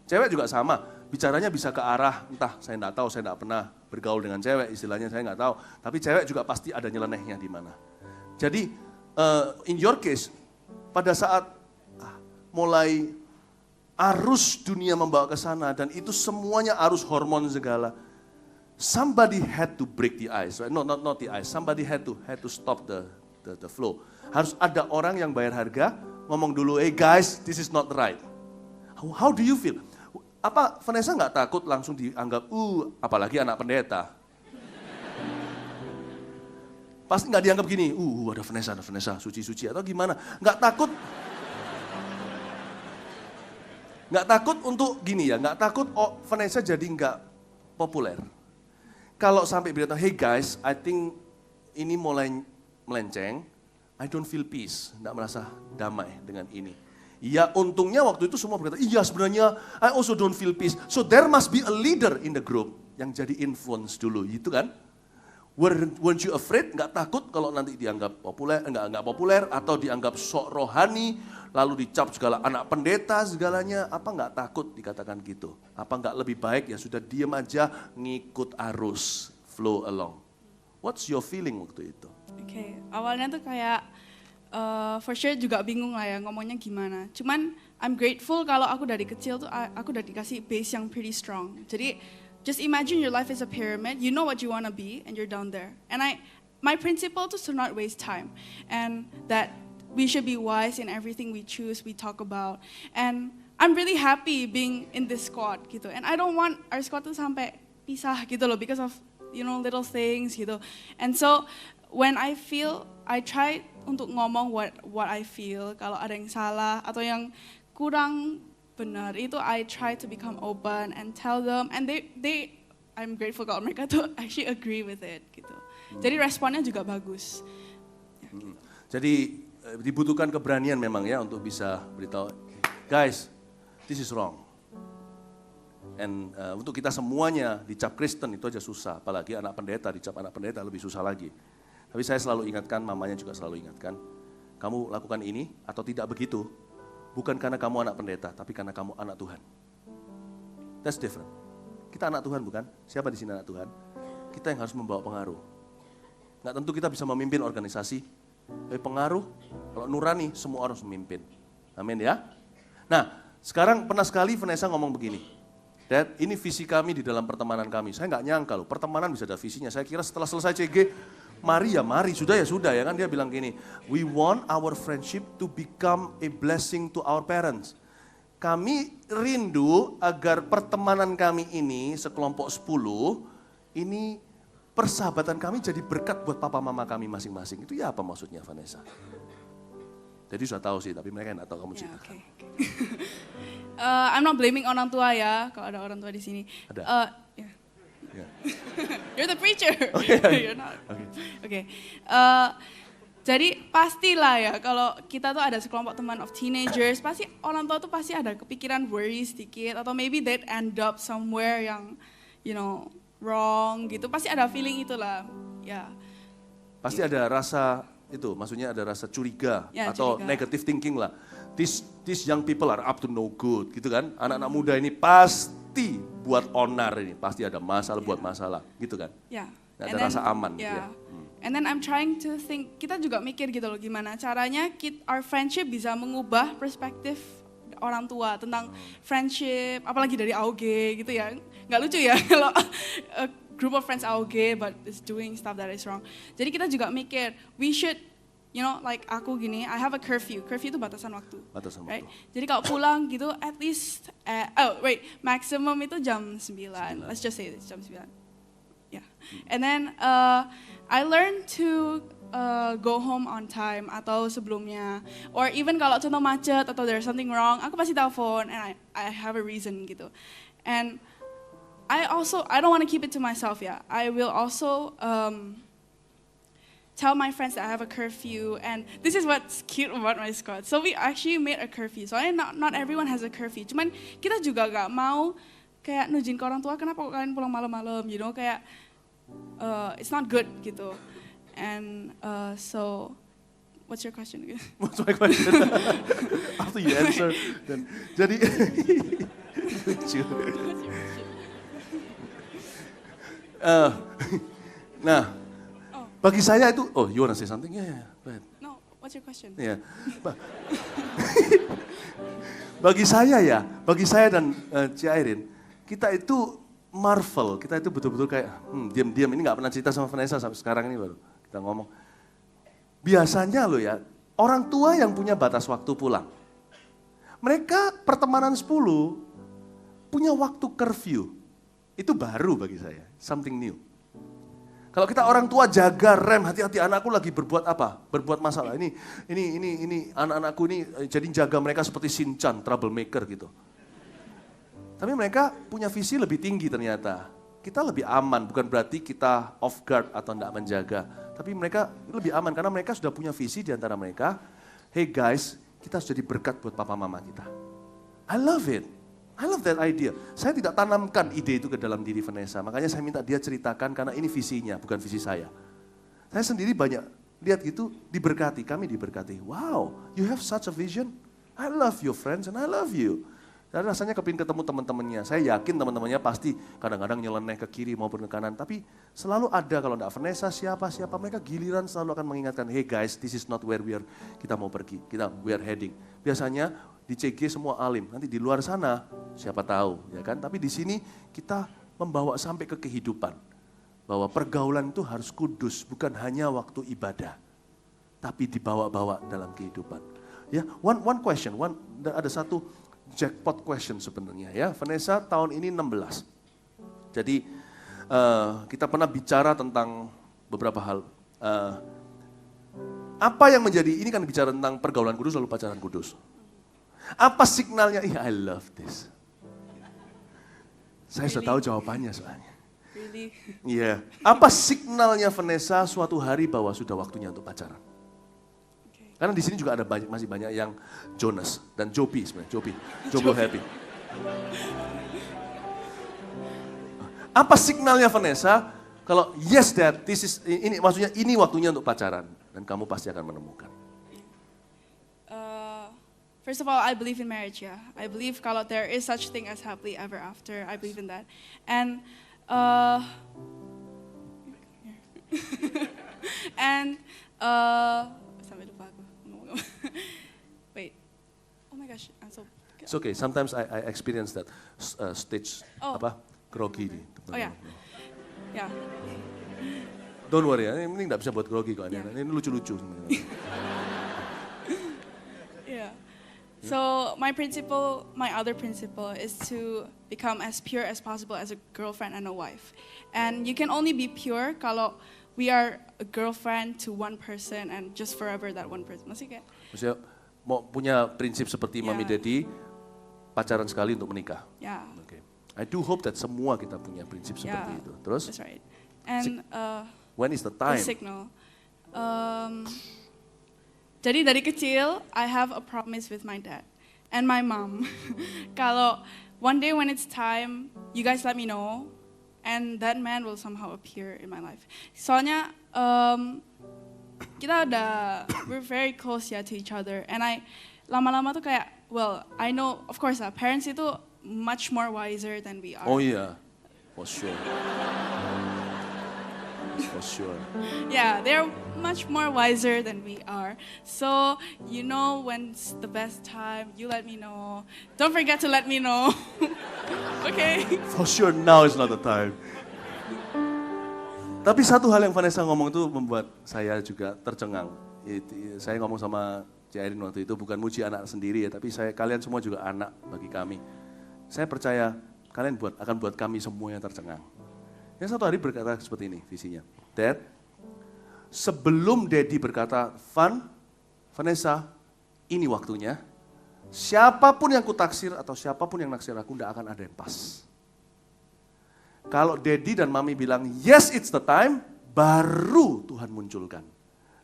Cewek juga sama, bicaranya bisa ke arah, entah saya nggak tahu, saya nggak pernah bergaul dengan cewek, istilahnya saya nggak tahu. Tapi cewek juga pasti ada nyelenehnya di mana. Jadi, in your case, pada saat mulai arus dunia membawa ke sana dan itu semuanya arus hormon segala. Somebody had to break the ice, right? Not the ice. Somebody had to stop the flow. Harus ada orang yang bayar harga, ngomong dulu, hey guys, this is not right. How do you feel? Apa Vanessa nggak takut langsung dianggap, apalagi anak pendeta? Pasti nggak dianggap gini, ada Vanessa, suci-suci atau gimana? Nggak takut. Nggak takut untuk gini ya, nggak takut Vanessa jadi nggak populer. Kalau sampai berita, hey guys, I think ini mulai melenceng, I don't feel peace, nggak merasa damai dengan ini. Ya untungnya waktu itu semua berkata, iya sebenarnya I also don't feel peace. So there must be a leader in the group yang jadi influence dulu, gitu kan? Weren't you afraid? Nggak takut kalau nanti dianggap populer, nggak populer atau dianggap sok rohani, lalu dicap segala anak pendeta segalanya, apa nggak takut dikatakan gitu? Apa nggak lebih baik ya sudah diam aja ngikut arus, flow along. What's your feeling waktu itu? Oke, awalnya tuh kayak for sure juga bingung lah ya ngomongnya gimana. Cuman I'm grateful kalau aku dari kecil tuh aku udah dikasih base yang pretty strong. Jadi just imagine your life is a pyramid. You know what you wanna be and you're down there. And my principle is to not waste time and that we should be wise in everything we choose, we talk about. And I'm really happy being in this squad gitu. And I don't want our squad tuh sampai pisah gitu loh because of little things gitu. And so when I try untuk ngomong what I feel, kalau ada yang salah atau yang kurang benar itu I try to become open and tell them, and they I'm grateful kalau mereka tuh actually agree with it gitu. Jadi responnya juga bagus. Ya, gitu. Jadi dibutuhkan keberanian memang ya untuk bisa beritahu, guys, this is wrong. And untuk kita semuanya dicap Kristen itu aja susah, apalagi anak pendeta dicap anak pendeta lebih susah lagi. Tapi saya selalu ingatkan, mamanya juga selalu ingatkan, kamu lakukan ini atau tidak begitu, bukan karena kamu anak pendeta, tapi karena kamu anak Tuhan. That's different. Kita anak Tuhan bukan? Siapa di sini anak Tuhan? Kita yang harus membawa pengaruh. Nggak tentu kita bisa memimpin organisasi, tapi pengaruh, kalau nurani, semua orang harus memimpin. Amin ya. Nah, sekarang pernah sekali Vanessa ngomong begini, Dad, ini visi kami di dalam pertemanan kami. Saya nggak nyangka loh, pertemanan bisa ada visinya. Saya kira setelah selesai CG, mari, sudah ya kan. Dia bilang gini, we want our friendship to become a blessing to our parents. Kami rindu agar pertemanan kami ini, sekelompok 10, ini persahabatan kami jadi berkat buat papa mama kami masing-masing. Itu ya apa maksudnya Vanessa? Jadi sudah tahu sih, tapi mereka nggak tahu kamu cerita. Okay. I'm not blaming orang tua ya, kalau ada orang tua di sini. Ada. Yeah. Yeah. You're the preacher. Okay. You're not. Okay. Jadi pastilah ya, kalau kita tuh ada sekelompok teman of teenagers, pasti orang tua tuh pasti ada kepikiran worry sedikit, atau maybe they'd end up somewhere yang, wrong gitu. Pasti ada feeling itulah, ya. Pasti ada rasa itu, maksudnya ada rasa curiga Ya, atau curiga. negative thinking lah. These young people are up to no good, gitu kan? Anak-anak muda ini pasti buat onar ini, pasti ada masalah buat masalah, gitu kan? Ya. Nggak ada rasa aman, gitu ya. And then I'm trying to think, kita juga mikir gitu loh gimana caranya our friendship bisa mengubah perspektif orang tua tentang friendship, apalagi dari AOG gitu ya. Nggak lucu ya kalau a group of friends AOG but is doing stuff that is wrong. Jadi kita juga mikir, we should, like aku gini, I have a curfew. Curfew itu batasan waktu. Batasan right? waktu. Jadi kalau pulang gitu, at least, maximum itu jam 9. Let's just say it's jam 9. Yeah. And then I learned to go home on time atau sebelumnya. Or even kalau contoh macet atau there's something wrong, aku pasti telepon and I have a reason gitu. And I don't want to keep it to myself ya. I will also tell my friends that I have a curfew, and this is what's cute about my squad. So we actually made a curfew. Soalnya not everyone has a curfew. Cuman kita juga gak mau kayak nujin ke orang tua, kenapa kalian pulang malam-malam, kayak it's not good gitu. And so, what's your question again? What's my question? After you answer, dan jadi lucu. Nah, bagi saya itu, you wanna say something? Yeah, go ahead. No, what's your question? Yeah. Bagi saya dan Ci Airin, kita itu marvel, kita itu betul-betul kayak diam-diam, ini nggak pernah cerita sama Vanessa sampai sekarang ini baru kita ngomong. Biasanya loh ya, orang tua yang punya batas waktu pulang, mereka pertemanan 10 punya waktu curfew, itu baru bagi saya, something new. Kalau kita orang tua jaga rem, hati-hati anakku lagi berbuat apa? Berbuat masalah. Ini anak-anakku ini jadi jaga mereka seperti Shinchan, troublemaker gitu. Tapi mereka punya visi lebih tinggi ternyata. Kita lebih aman, bukan berarti kita off guard atau tidak menjaga. Tapi mereka lebih aman karena mereka sudah punya visi di antara mereka. Hey guys, kita harus jadi berkat buat papa mama kita. I love it. I love that idea. Saya tidak tanamkan ide itu ke dalam diri Vanessa. Makanya saya minta dia ceritakan karena ini visinya, bukan visi saya. Saya sendiri banyak lihat gitu, diberkati, kami diberkati. Wow, you have such a vision. I love your friends and I love you. Dan rasanya kepingin ketemu teman-temannya. Saya yakin teman-temannya pasti kadang-kadang nyeleneh ke kiri maupun ke kanan. Tapi selalu ada kalau enggak Vanessa, siapa mereka giliran selalu akan mengingatkan, hey guys, this is not where kita mau pergi, we are heading. Biasanya di CG semua alim, nanti di luar sana siapa tahu, ya kan? Tapi di sini kita membawa sampai ke kehidupan. Bahwa pergaulan itu harus kudus, bukan hanya waktu ibadah. Tapi dibawa-bawa dalam kehidupan. Ya, one question, ada satu jackpot question sebenarnya ya. Vanessa tahun ini 16. Jadi kita pernah bicara tentang beberapa hal. Apa yang menjadi, ini kan bicara tentang pergaulan kudus lalu pacaran kudus. Apa signalnya? I love this. Saya sudah tahu jawabannya soalnya. Really? Iya. Apa signalnya Vanessa suatu hari bahwa sudah waktunya untuk pacaran? Karena di sini juga ada masih banyak yang Jonas dan Joby sebenarnya, Joby Happy. Apa signalnya Vanessa? Kalau yes dad, ini maksudnya ini waktunya untuk pacaran dan kamu pasti akan menemukan. First of all, I believe in marriage, ya. I believe kalau there is such thing as happily ever after, I believe in that. And sampai lupa aku. Wait. Oh my gosh, I'm so. It's okay. Sometimes I experience that stage grogi. Oh ya, ya. Don't worry, ini nggak bisa buat grogi kok. Ini lucu-lucu sebenarnya. Yeah. So my other principle is to become as pure as possible as a girlfriend and a wife. And you can only be pure kalau we are a girlfriend to one person and just forever that one person. Maksudnya mau punya prinsip seperti Mami Daddy, pacaran sekali untuk menikah. Yeah. Okay. I do hope that semua kita punya prinsip seperti itu. Terus? That's right. And when is the time? The signal. Jadi dari kecil, I have a promise with my dad and my mom. Kalau one day when it's time, you guys let me know, and that man will somehow appear in my life. Soalnya we're very close ya to each other, and lama-lama tuh kayak, well, I know, of course parents itu much more wiser than we are. Oh yeah, for sure. For sure. Yeah, they're much more wiser than we are. So, you know when's the best time, you let me know. Don't forget to let me know. Okay? For sure now is not the time. Tapi satu hal yang Vanessa ngomong itu membuat saya juga tercengang. Saya ngomong sama Cik Erin waktu itu bukan muji anak sendiri ya, tapi kalian semua juga anak bagi kami. Saya percaya kalian akan buat kami semuanya tercengang. Yang satu hari berkata seperti ini visinya. Dad, sebelum Daddy berkata, Vanessa, ini waktunya. Siapapun yang kutaksir atau siapapun yang naksir aku, tidak akan ada yang pas. Kalau Daddy dan Mami bilang, yes it's the time, baru Tuhan munculkan.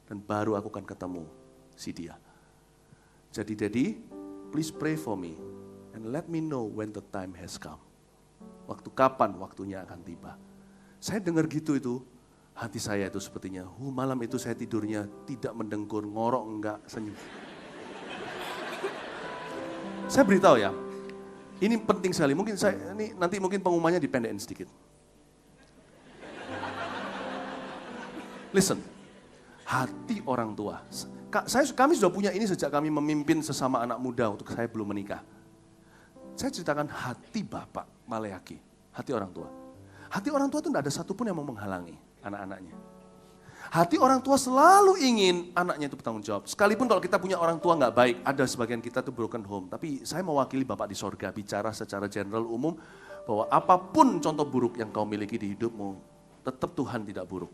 Dan baru aku akan ketemu si dia. Jadi Daddy, please pray for me. And let me know when the time has come. Waktu kapan waktunya akan tiba. Saya dengar gitu itu, hati saya itu sepertinya, malam itu saya tidurnya tidak mendengkur, ngorok enggak, senyum. Saya beritahu ya, ini penting sekali, nanti mungkin pengumumannya dipendekin sedikit. Listen, hati orang tua, kami sudah punya ini sejak kami memimpin sesama anak muda untuk saya belum menikah. Saya ceritakan hati Bapak Maleaki, hati orang tua. Hati orang tua itu tidak ada satupun yang mau menghalangi anak-anaknya. Hati orang tua selalu ingin anaknya itu bertanggung jawab. Sekalipun kalau kita punya orang tua nggak baik, ada sebagian kita itu broken home. Tapi saya mewakili Bapak di sorga, bicara secara general umum, bahwa apapun contoh buruk yang kau miliki di hidupmu, tetap Tuhan tidak buruk.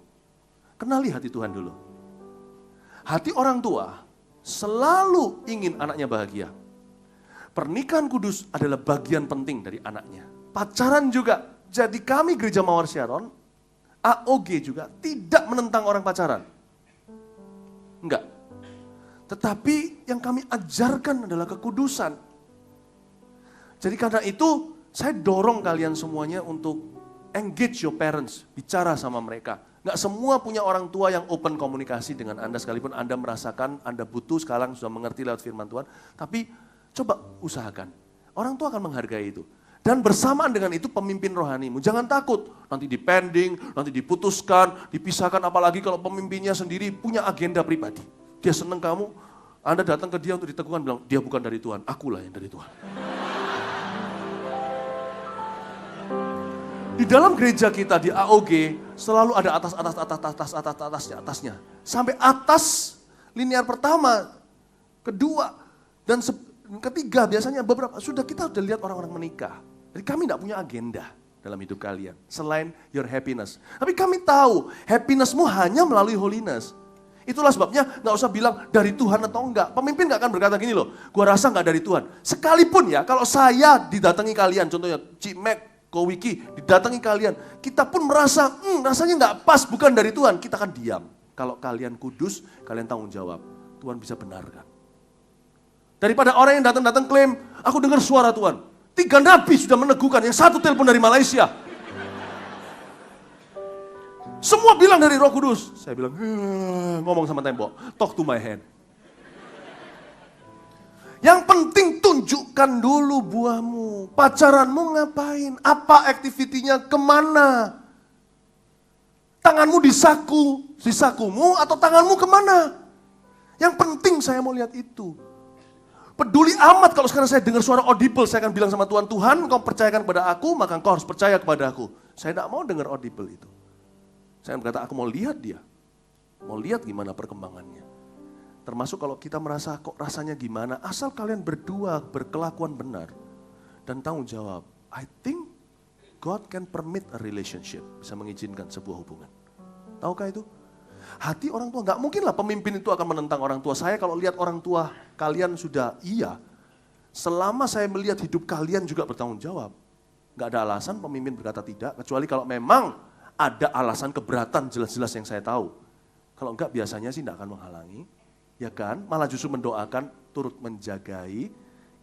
Kenali hati Tuhan dulu. Hati orang tua selalu ingin anaknya bahagia. Pernikahan kudus adalah bagian penting dari anaknya. Pacaran juga. Jadi kami Gereja Mawar Sharon, AOG juga tidak menentang orang pacaran. Enggak. Tetapi yang kami ajarkan adalah kekudusan. Jadi karena itu saya dorong kalian semuanya untuk engage your parents, bicara sama mereka. Enggak semua punya orang tua yang open komunikasi dengan Anda sekalipun Anda merasakan Anda butuh sekarang sudah mengerti lewat firman Tuhan. Tapi coba usahakan. Orang tua akan menghargai itu. Dan bersamaan dengan itu pemimpin rohanimu. Jangan takut, nanti dipending, nanti diputuskan, dipisahkan. Apalagi kalau pemimpinnya sendiri punya agenda pribadi. Dia senang kamu, Anda datang ke dia untuk diteguhkan, bilang, dia bukan dari Tuhan, akulah yang dari Tuhan. Di dalam gereja kita di AOG selalu ada atasnya. Sampai atas linear pertama, kedua, dan ketiga biasanya beberapa. Kita sudah lihat orang-orang menikah. Jadi kami tidak punya agenda dalam hidup kalian. Selain your happiness. Tapi kami tahu happinessmu hanya melalui holiness. Itulah sebabnya nggak usah bilang dari Tuhan atau enggak. Pemimpin nggak akan berkata gini loh, gua rasa nggak dari Tuhan. Sekalipun ya, kalau saya didatangi kalian, contohnya Cik Mac, Ko Wiki, didatangi kalian, kita pun merasa rasanya nggak pas, bukan dari Tuhan, kita akan diam. Kalau kalian kudus, kalian tanggung jawab. Tuhan bisa benarkan. Daripada orang yang datang-datang klaim, aku dengar suara Tuhan. 3 nabi sudah meneguhkan, yang 1 telepon dari Malaysia. Semua bilang dari Roh Kudus. Saya bilang, ngomong sama tembok, talk to my hand. Yang penting tunjukkan dulu buahmu. Pacaranmu ngapain? Apa aktivitinya? Kemana? Tanganmu di sakumu atau tanganmu kemana? Yang penting saya mau lihat itu. Peduli amat kalau sekarang saya dengar suara audible, saya akan bilang sama Tuhan, Tuhan engkau percayakan kepada aku, maka engkau harus percaya kepada aku. Saya tidak mau dengar audible itu. Saya berkata, aku mau lihat dia. Mau lihat gimana perkembangannya. Termasuk kalau kita merasa kok rasanya gimana, asal kalian berdua berkelakuan benar. Dan tanggung jawab, I think God can permit a relationship. Bisa mengizinkan sebuah hubungan. Tahukah itu? Hati orang tua, nggak mungkin lah pemimpin itu akan menentang orang tua. Saya kalau lihat orang tua kalian sudah iya, selama saya melihat hidup kalian juga bertanggung jawab. Nggak ada alasan pemimpin berkata tidak, kecuali kalau memang ada alasan keberatan jelas-jelas yang saya tahu. Kalau enggak biasanya sih nggak akan menghalangi, ya kan? Malah justru mendoakan, turut menjagai.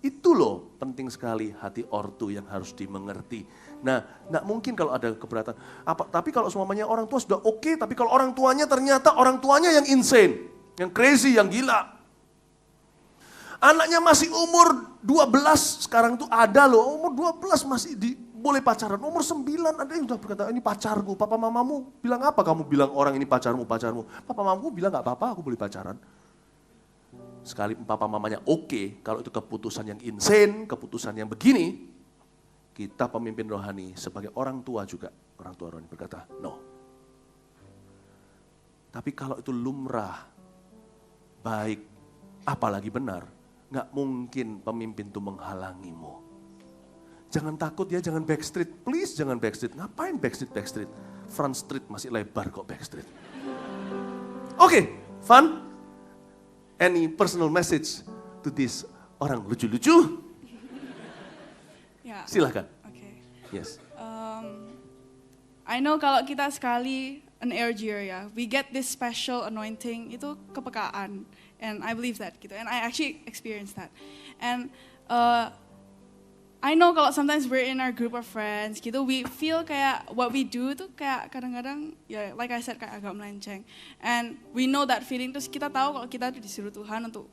Itu loh penting sekali hati ortu yang harus dimengerti. Nah, nggak mungkin kalau ada keberatan. Tapi kalau semuanya orang tua sudah oke, tapi kalau orang tuanya ternyata orang tuanya yang insane, yang crazy, yang gila. Anaknya masih umur 12, sekarang tuh ada loh, umur 12 masih boleh pacaran. Umur 9 ada yang sudah berkata, ini pacarku. Papa mamamu bilang apa kamu bilang orang ini pacarmu? Papa mamamu bilang nggak apa-apa, aku boleh pacaran. Sekali papa mamanya oke, kalau itu keputusan yang insane, keputusan yang begini, kita pemimpin rohani sebagai orang tua juga, orang tua rohani berkata, no. Tapi kalau itu lumrah, baik, apalagi benar, nggak mungkin pemimpin itu menghalangimu. Jangan takut ya, jangan backstreet, please jangan backstreet. Ngapain backstreet? Front street masih lebar kok backstreet. Oke, fun. Any personal message to this orang lucu-lucu? Ya. Silahkan. Okay. Yes. I know kalau kita sekali an air ya, we get this special anointing, itu kepekaan. And I believe that gitu. And I actually experienced that. And I know kalau sometimes we're in our group of friends gitu, we feel kayak what we do tuh kayak kadang-kadang ya like I said kayak agak melenceng. And we know that feeling, terus kita tahu kalau kita tuh disuruh Tuhan untuk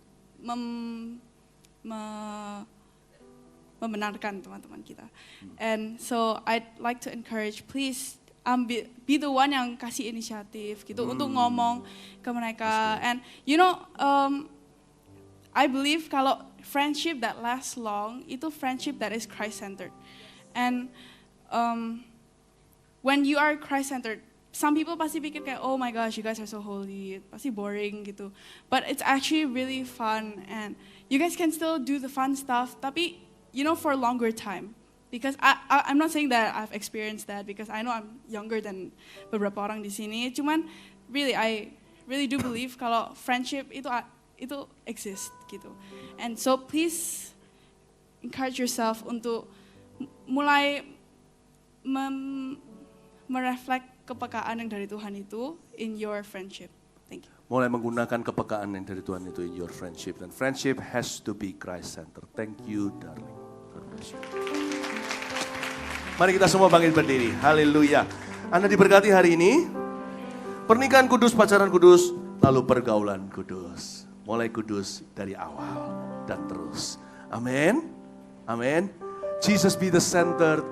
membenarkan teman-teman kita. And so I'd like to encourage, please be the one yang kasih inisiatif gitu untuk ngomong ke mereka. And you know, I believe kalau friendship that lasts long, itu friendship that is Christ-centered. And when you are Christ-centered, some people pasti pikir kayak, oh my gosh, you guys are so holy, pasti boring gitu. But it's actually really fun, and you guys can still do the fun stuff, tapi you know, for a longer time. Because I'm not saying that I've experienced that, because I know I'm younger than beberapa orang di sini. Cuman, really, I really do believe kalau friendship itu exist gitu. And so please encourage yourself untuk mulai mereflek kepekaan yang dari Tuhan itu in your friendship. Thank you. Mulai menggunakan kepekaan yang dari Tuhan itu in your friendship. Dan friendship has to be Christ-centered. Thank you, darling. God bless you. Mari kita semua bangkit berdiri. Haleluya. Anda diberkati hari ini. Pernikahan kudus, pacaran kudus, lalu pergaulan kudus. Mulai kudus dari awal dan terus. Amin. Amin. Jesus be the center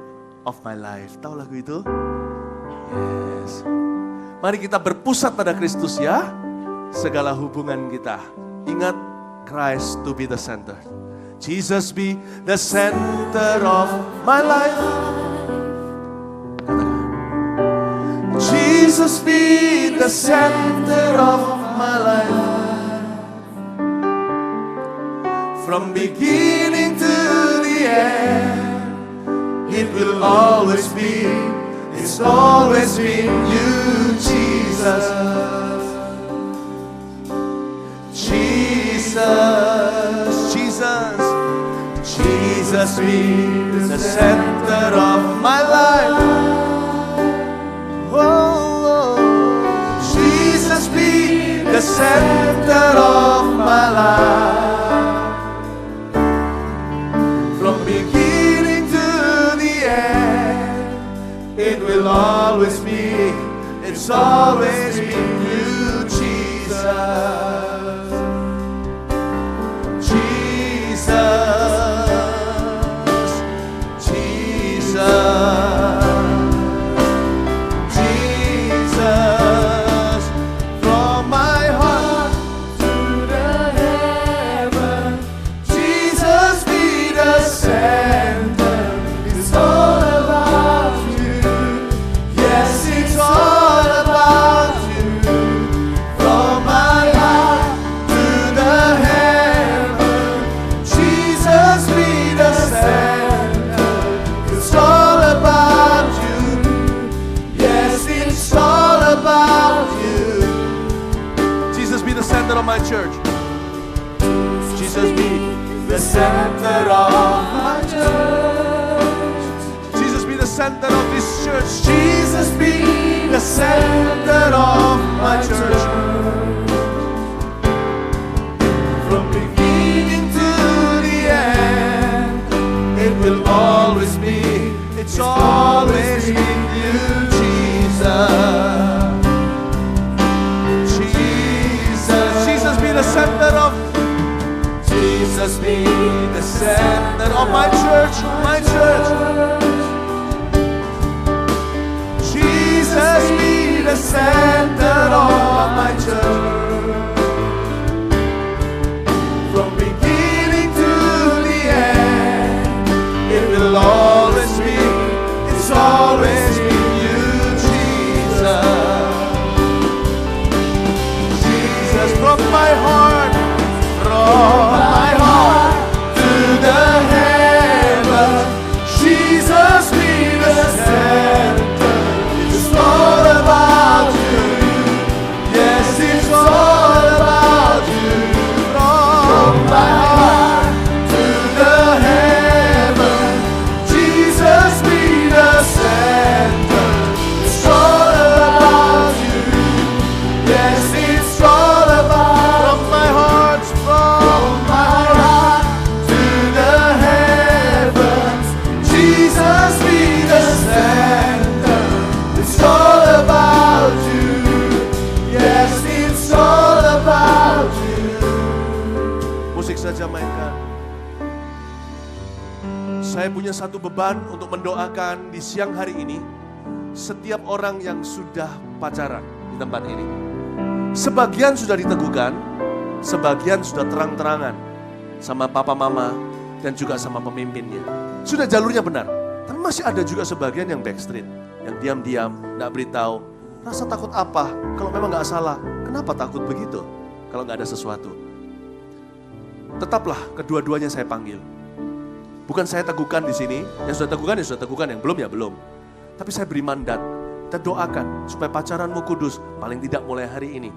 of my life. Tahu lagu itu? Yes. Mari kita berpusat pada Kristus ya. Segala hubungan kita. Ingat, Christ to be the center. Jesus be the center of my life. Jesus be the center of my life. From beginning to the end, it will always be, it's always been you, Jesus. Jesus, Jesus, Jesus be the center of my life. Oh, Jesus be the center of my life. From beginning to the end, it will always be, it's always been you, Jesus. Jesus, Jesus, Jesus, from my heart to the heaven, Jesus be the center. It's all about you. Yes, it's all about you. From my heart to the heaven, Jesus be the center. It's all about you. Yes, it's all about you. Jesus be the center of my church. Jesus be the center of my church. Jesus be the center of this church. Jesus be the center of my church. From beginning to the end, it will always be, it's always been you, Jesus. Jesus, Jesus be the center of, Jesus be the center of my church, my church. Jesus be the center of my church. From beginning to the end, it will always be, it's always been you, Jesus. Jesus, from my heart, from my heart to the heaven, Jesus be the center. It's all about you. Yes, it's all about you. From my heart to the heaven, Jesus be the center. It's all about you. Yes, it's all about, from my heart, from my heart to the heavens, Jesus be the center. It's all about you. Yes, it's all about you. Musik saja mainkan. Saya punya satu beban untuk mendoakan di siang hari ini setiap orang yang sudah pacaran di tempat ini. Sebagian sudah diteguhkan, sebagian sudah terang-terangan sama papa mama dan juga sama pemimpinnya. Sudah jalurnya benar, tapi masih ada juga sebagian yang backstreet, yang diam-diam, gak beritahu. Rasa takut apa? Kalau memang gak salah, kenapa takut begitu? Kalau gak ada sesuatu. Tetaplah kedua-duanya saya panggil. Bukan saya teguhkan di sini, yang sudah teguhkan ya sudah teguhkan, yang belum ya belum. Tapi saya beri mandat, kita doakan supaya pacaranmu kudus, paling tidak mulai hari ini.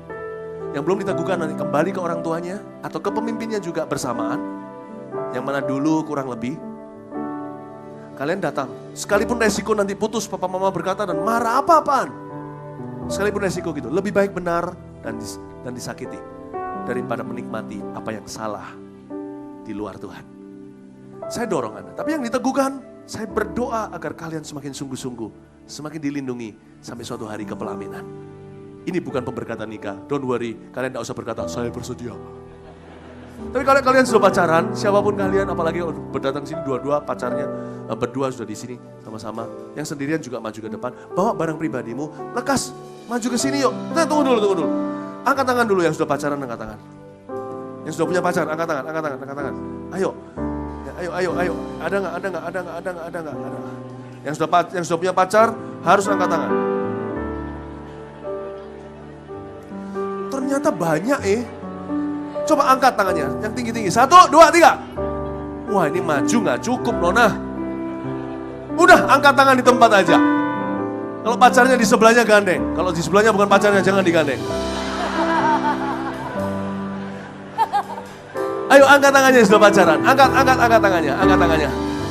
Yang belum diteguhkan nanti kembali ke orang tuanya, atau ke pemimpinnya juga bersamaan. Yang mana dulu kurang lebih. Kalian datang, sekalipun resiko nanti putus, papa mama berkata dan marah apa-apaan. Sekalipun resiko gitu, lebih baik benar dan disakiti. Daripada menikmati apa yang salah di luar Tuhan. Saya dorong Anda, tapi yang diteguhkan, saya berdoa agar kalian semakin sungguh-sungguh, semakin dilindungi sampai suatu hari kepelaminan. Ini bukan pemberkatan nikah, don't worry, kalian tidak usah berkata, saya bersedia. Tapi kalau kalian sudah pacaran, siapapun kalian, apalagi kalau berdatang sini dua-dua pacarnya, berdua sudah di sini sama-sama. Yang sendirian juga maju ke depan, bawa barang pribadimu, lekas maju ke sini yuk. Nah, tunggu dulu. Angkat tangan dulu yang sudah pacaran, angkat tangan. Yang sudah punya pacar, angkat tangan. Ayo. Ya, ayo. Ada nggak? Yang sudah punya pacar harus angkat tangan. Ternyata banyak Coba angkat tangannya, yang tinggi-tinggi. 1, 2, 3. Wah, ini maju nggak cukup, Nona. Udah, angkat tangan di tempat aja. Kalau pacarnya di sebelahnya gandeng. Kalau di sebelahnya bukan pacarnya, jangan digandeng. Ayo angkat tangannya yang sudah pacaran. Angkat tangannya.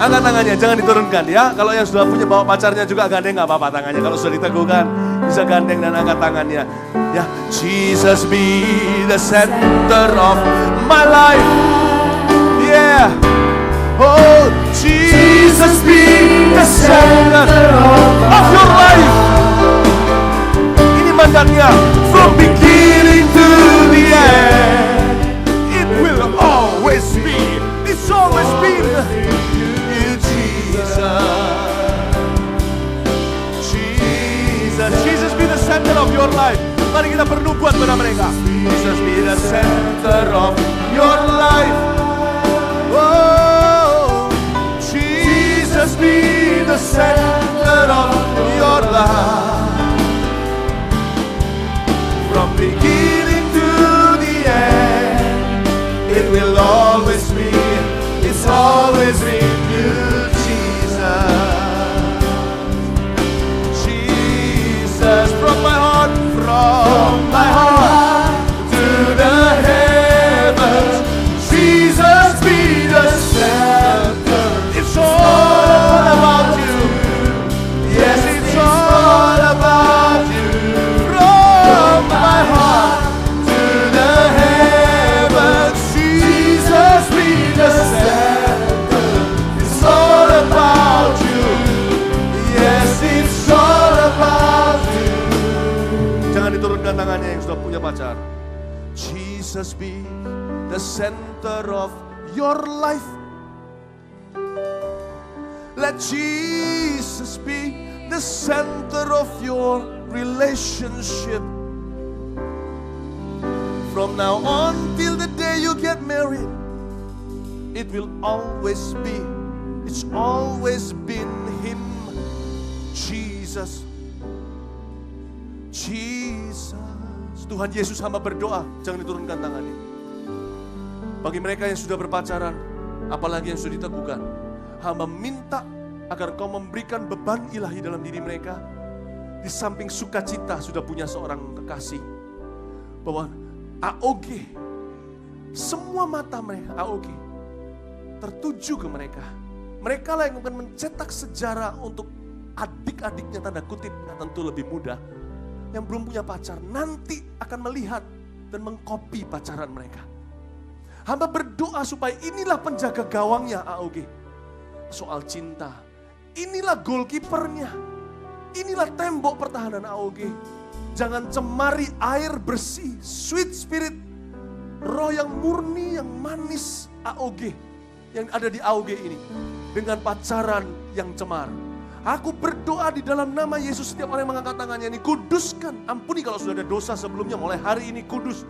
Angkat tangannya, jangan diturunkan ya. Kalau yang sudah punya bawa pacarnya juga gandeng nggak apa-apa tangannya. Kalau sudah diteguhkan, bisa gandeng dan angkat tangannya. Ya, Jesus be the center of my life. Yeah. Oh, Jesus be the center of your life. Ini mandatnya. From beginning to the end, it will always be. It's always been you, Jesus. Jesus be the center of your life. Mari kita bernubuat pada mereka. Jesus be the center of your life. Oh, Jesus be the center of your life. From beginning to the end, it will always be. It's always been you, Jesus. Jesus, from my heart to the heavens, Jesus be the center. It's all about you. Yes, it's all about you. From my heart to the heavens, Jesus be the center. It's all about you. Yes, it's all about you. Jangan diturunkan tangannya yang sudah punya pacar. Jesus be the center of your life. Let Jesus be the center of your relationship. From now on till the day you get married, it will always be. It's always been Him, Jesus. Jesus. Tuhan Yesus, hamba berdoa, jangan diturunkan tangannya. Bagi mereka yang sudah berpacaran, apalagi yang sudah diteguhkan, hamba minta agar Kau memberikan beban ilahi dalam diri mereka. Di samping sukacita sudah punya seorang kekasih, bahwa AOG, semua mata mereka AOG tertuju ke mereka. Mereka lah yang akan mencetak sejarah untuk adik-adiknya, tanda kutip, nah tentu lebih mudah, yang belum punya pacar, nanti akan melihat dan mengkopi pacaran mereka. Hamba berdoa supaya inilah penjaga gawangnya AOG. Soal cinta, inilah goalkeepernya, inilah tembok pertahanan AOG. Jangan cemari air bersih, sweet spirit, roh yang murni, yang manis AOG, yang ada di AOG ini, dengan pacaran yang cemar. Aku berdoa di dalam nama Yesus, setiap orang yang mengangkat tangannya ini, kuduskan. Ampuni kalau sudah ada dosa sebelumnya, mulai hari ini kudus.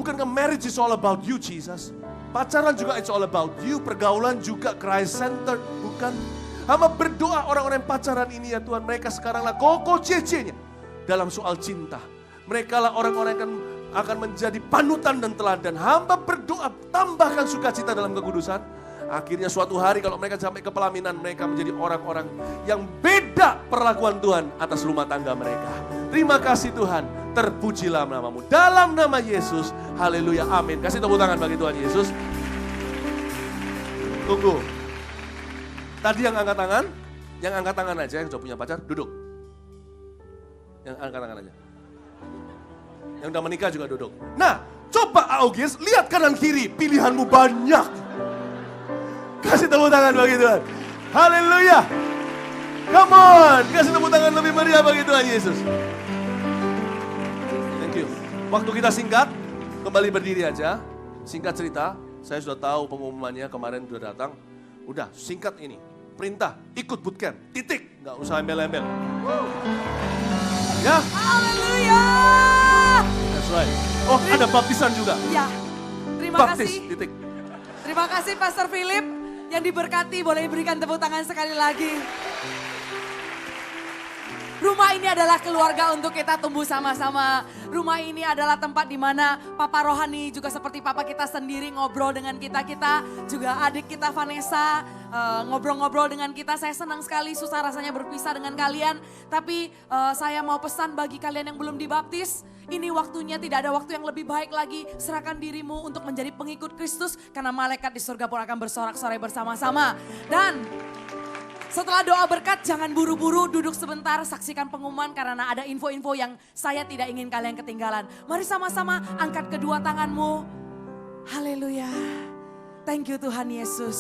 Bukankah marriage is all about you, Jesus? Pacaran juga it's all about you, pergaulan juga Christ centered, bukan? Hamba berdoa orang-orang yang pacaran ini ya Tuhan, mereka sekaranglah koko cece-nya dalam soal cinta. Mereka lah orang-orang yang akan menjadi panutan dan teladan. Hamba berdoa, tambahkan sukacita dalam kekudusan. Akhirnya suatu hari kalau mereka sampai ke pelaminan, mereka menjadi orang-orang yang beda perlakuan Tuhan atas rumah tangga mereka. Terima kasih Tuhan, terpujilah namamu. Dalam nama Yesus, haleluya, amin. Kasih tepuk tangan bagi Tuhan Yesus. Tunggu. Tadi yang angkat tangan aja, yang sudah punya pacar, duduk. Yang angkat tangan aja. Yang udah menikah juga duduk. Nah, coba AOG, lihat kanan kiri, pilihanmu banyak. Kasih tepuk tangan bagi Tuhan. Haleluya. Come on, kasih tepuk tangan lebih meriah bagi Tuhan Yesus. Thank you. Waktu kita singkat, kembali berdiri aja. Singkat cerita, saya sudah tahu pengumumannya kemarin sudah datang. Udah, singkat ini. Perintah, ikut bootcamp. Titik. Nggak usah embel-embel. Ya, Haleluya. that's right. Oh, ada baptisan juga. Ya, terima Baptis, kasih. titik. Terima kasih Pastor Philip yang diberkati. Boleh berikan tepuk tangan sekali lagi. Rumah ini adalah keluarga untuk kita tumbuh sama-sama. Rumah ini adalah tempat di mana Papa Rohani juga seperti Papa kita sendiri ngobrol dengan kita-kita. Juga adik kita Vanessa ngobrol-ngobrol dengan kita. Saya senang sekali, susah rasanya berpisah dengan kalian. Tapi saya mau pesan bagi kalian yang belum dibaptis. Ini waktunya, tidak ada waktu yang lebih baik lagi. Serahkan dirimu untuk menjadi pengikut Kristus. Karena malaikat di surga pun akan bersorak-sorai bersama-sama. Dan setelah doa berkat, jangan buru-buru, duduk sebentar, saksikan pengumuman karena ada info-info yang saya tidak ingin kalian ketinggalan. Mari sama-sama angkat kedua tanganmu. Haleluya. Thank you Tuhan Yesus.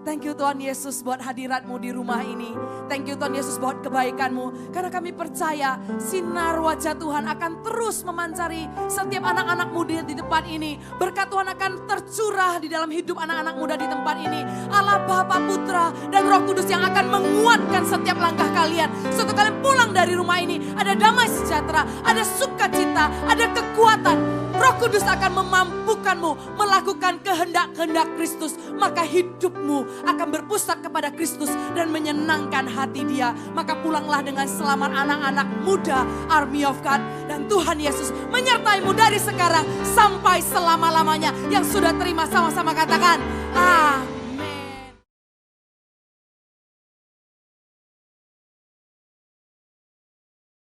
Thank you Tuhan Yesus buat hadiratmu di rumah ini. Thank you Tuhan Yesus buat kebaikanmu. Karena kami percaya sinar wajah Tuhan akan terus memancari setiap anak-anak muda di tempat ini. Berkat Tuhan akan tercurah di dalam hidup anak-anak muda di tempat ini. Allah Bapa, Putra dan Roh Kudus yang akan menguatkan setiap langkah kalian. Suatu kalian pulang dari rumah ini ada damai sejahtera, ada sukacita, ada kekuatan. Roh Kudus akan memampukanmu melakukan kehendak-kehendak Kristus. Maka hidupmu akan berpusat kepada Kristus dan menyenangkan hati Dia. Maka pulanglah dengan selamat anak-anak muda Army of God. Dan Tuhan Yesus menyertaimu dari sekarang sampai selama-lamanya. Yang sudah terima sama-sama katakan, amin.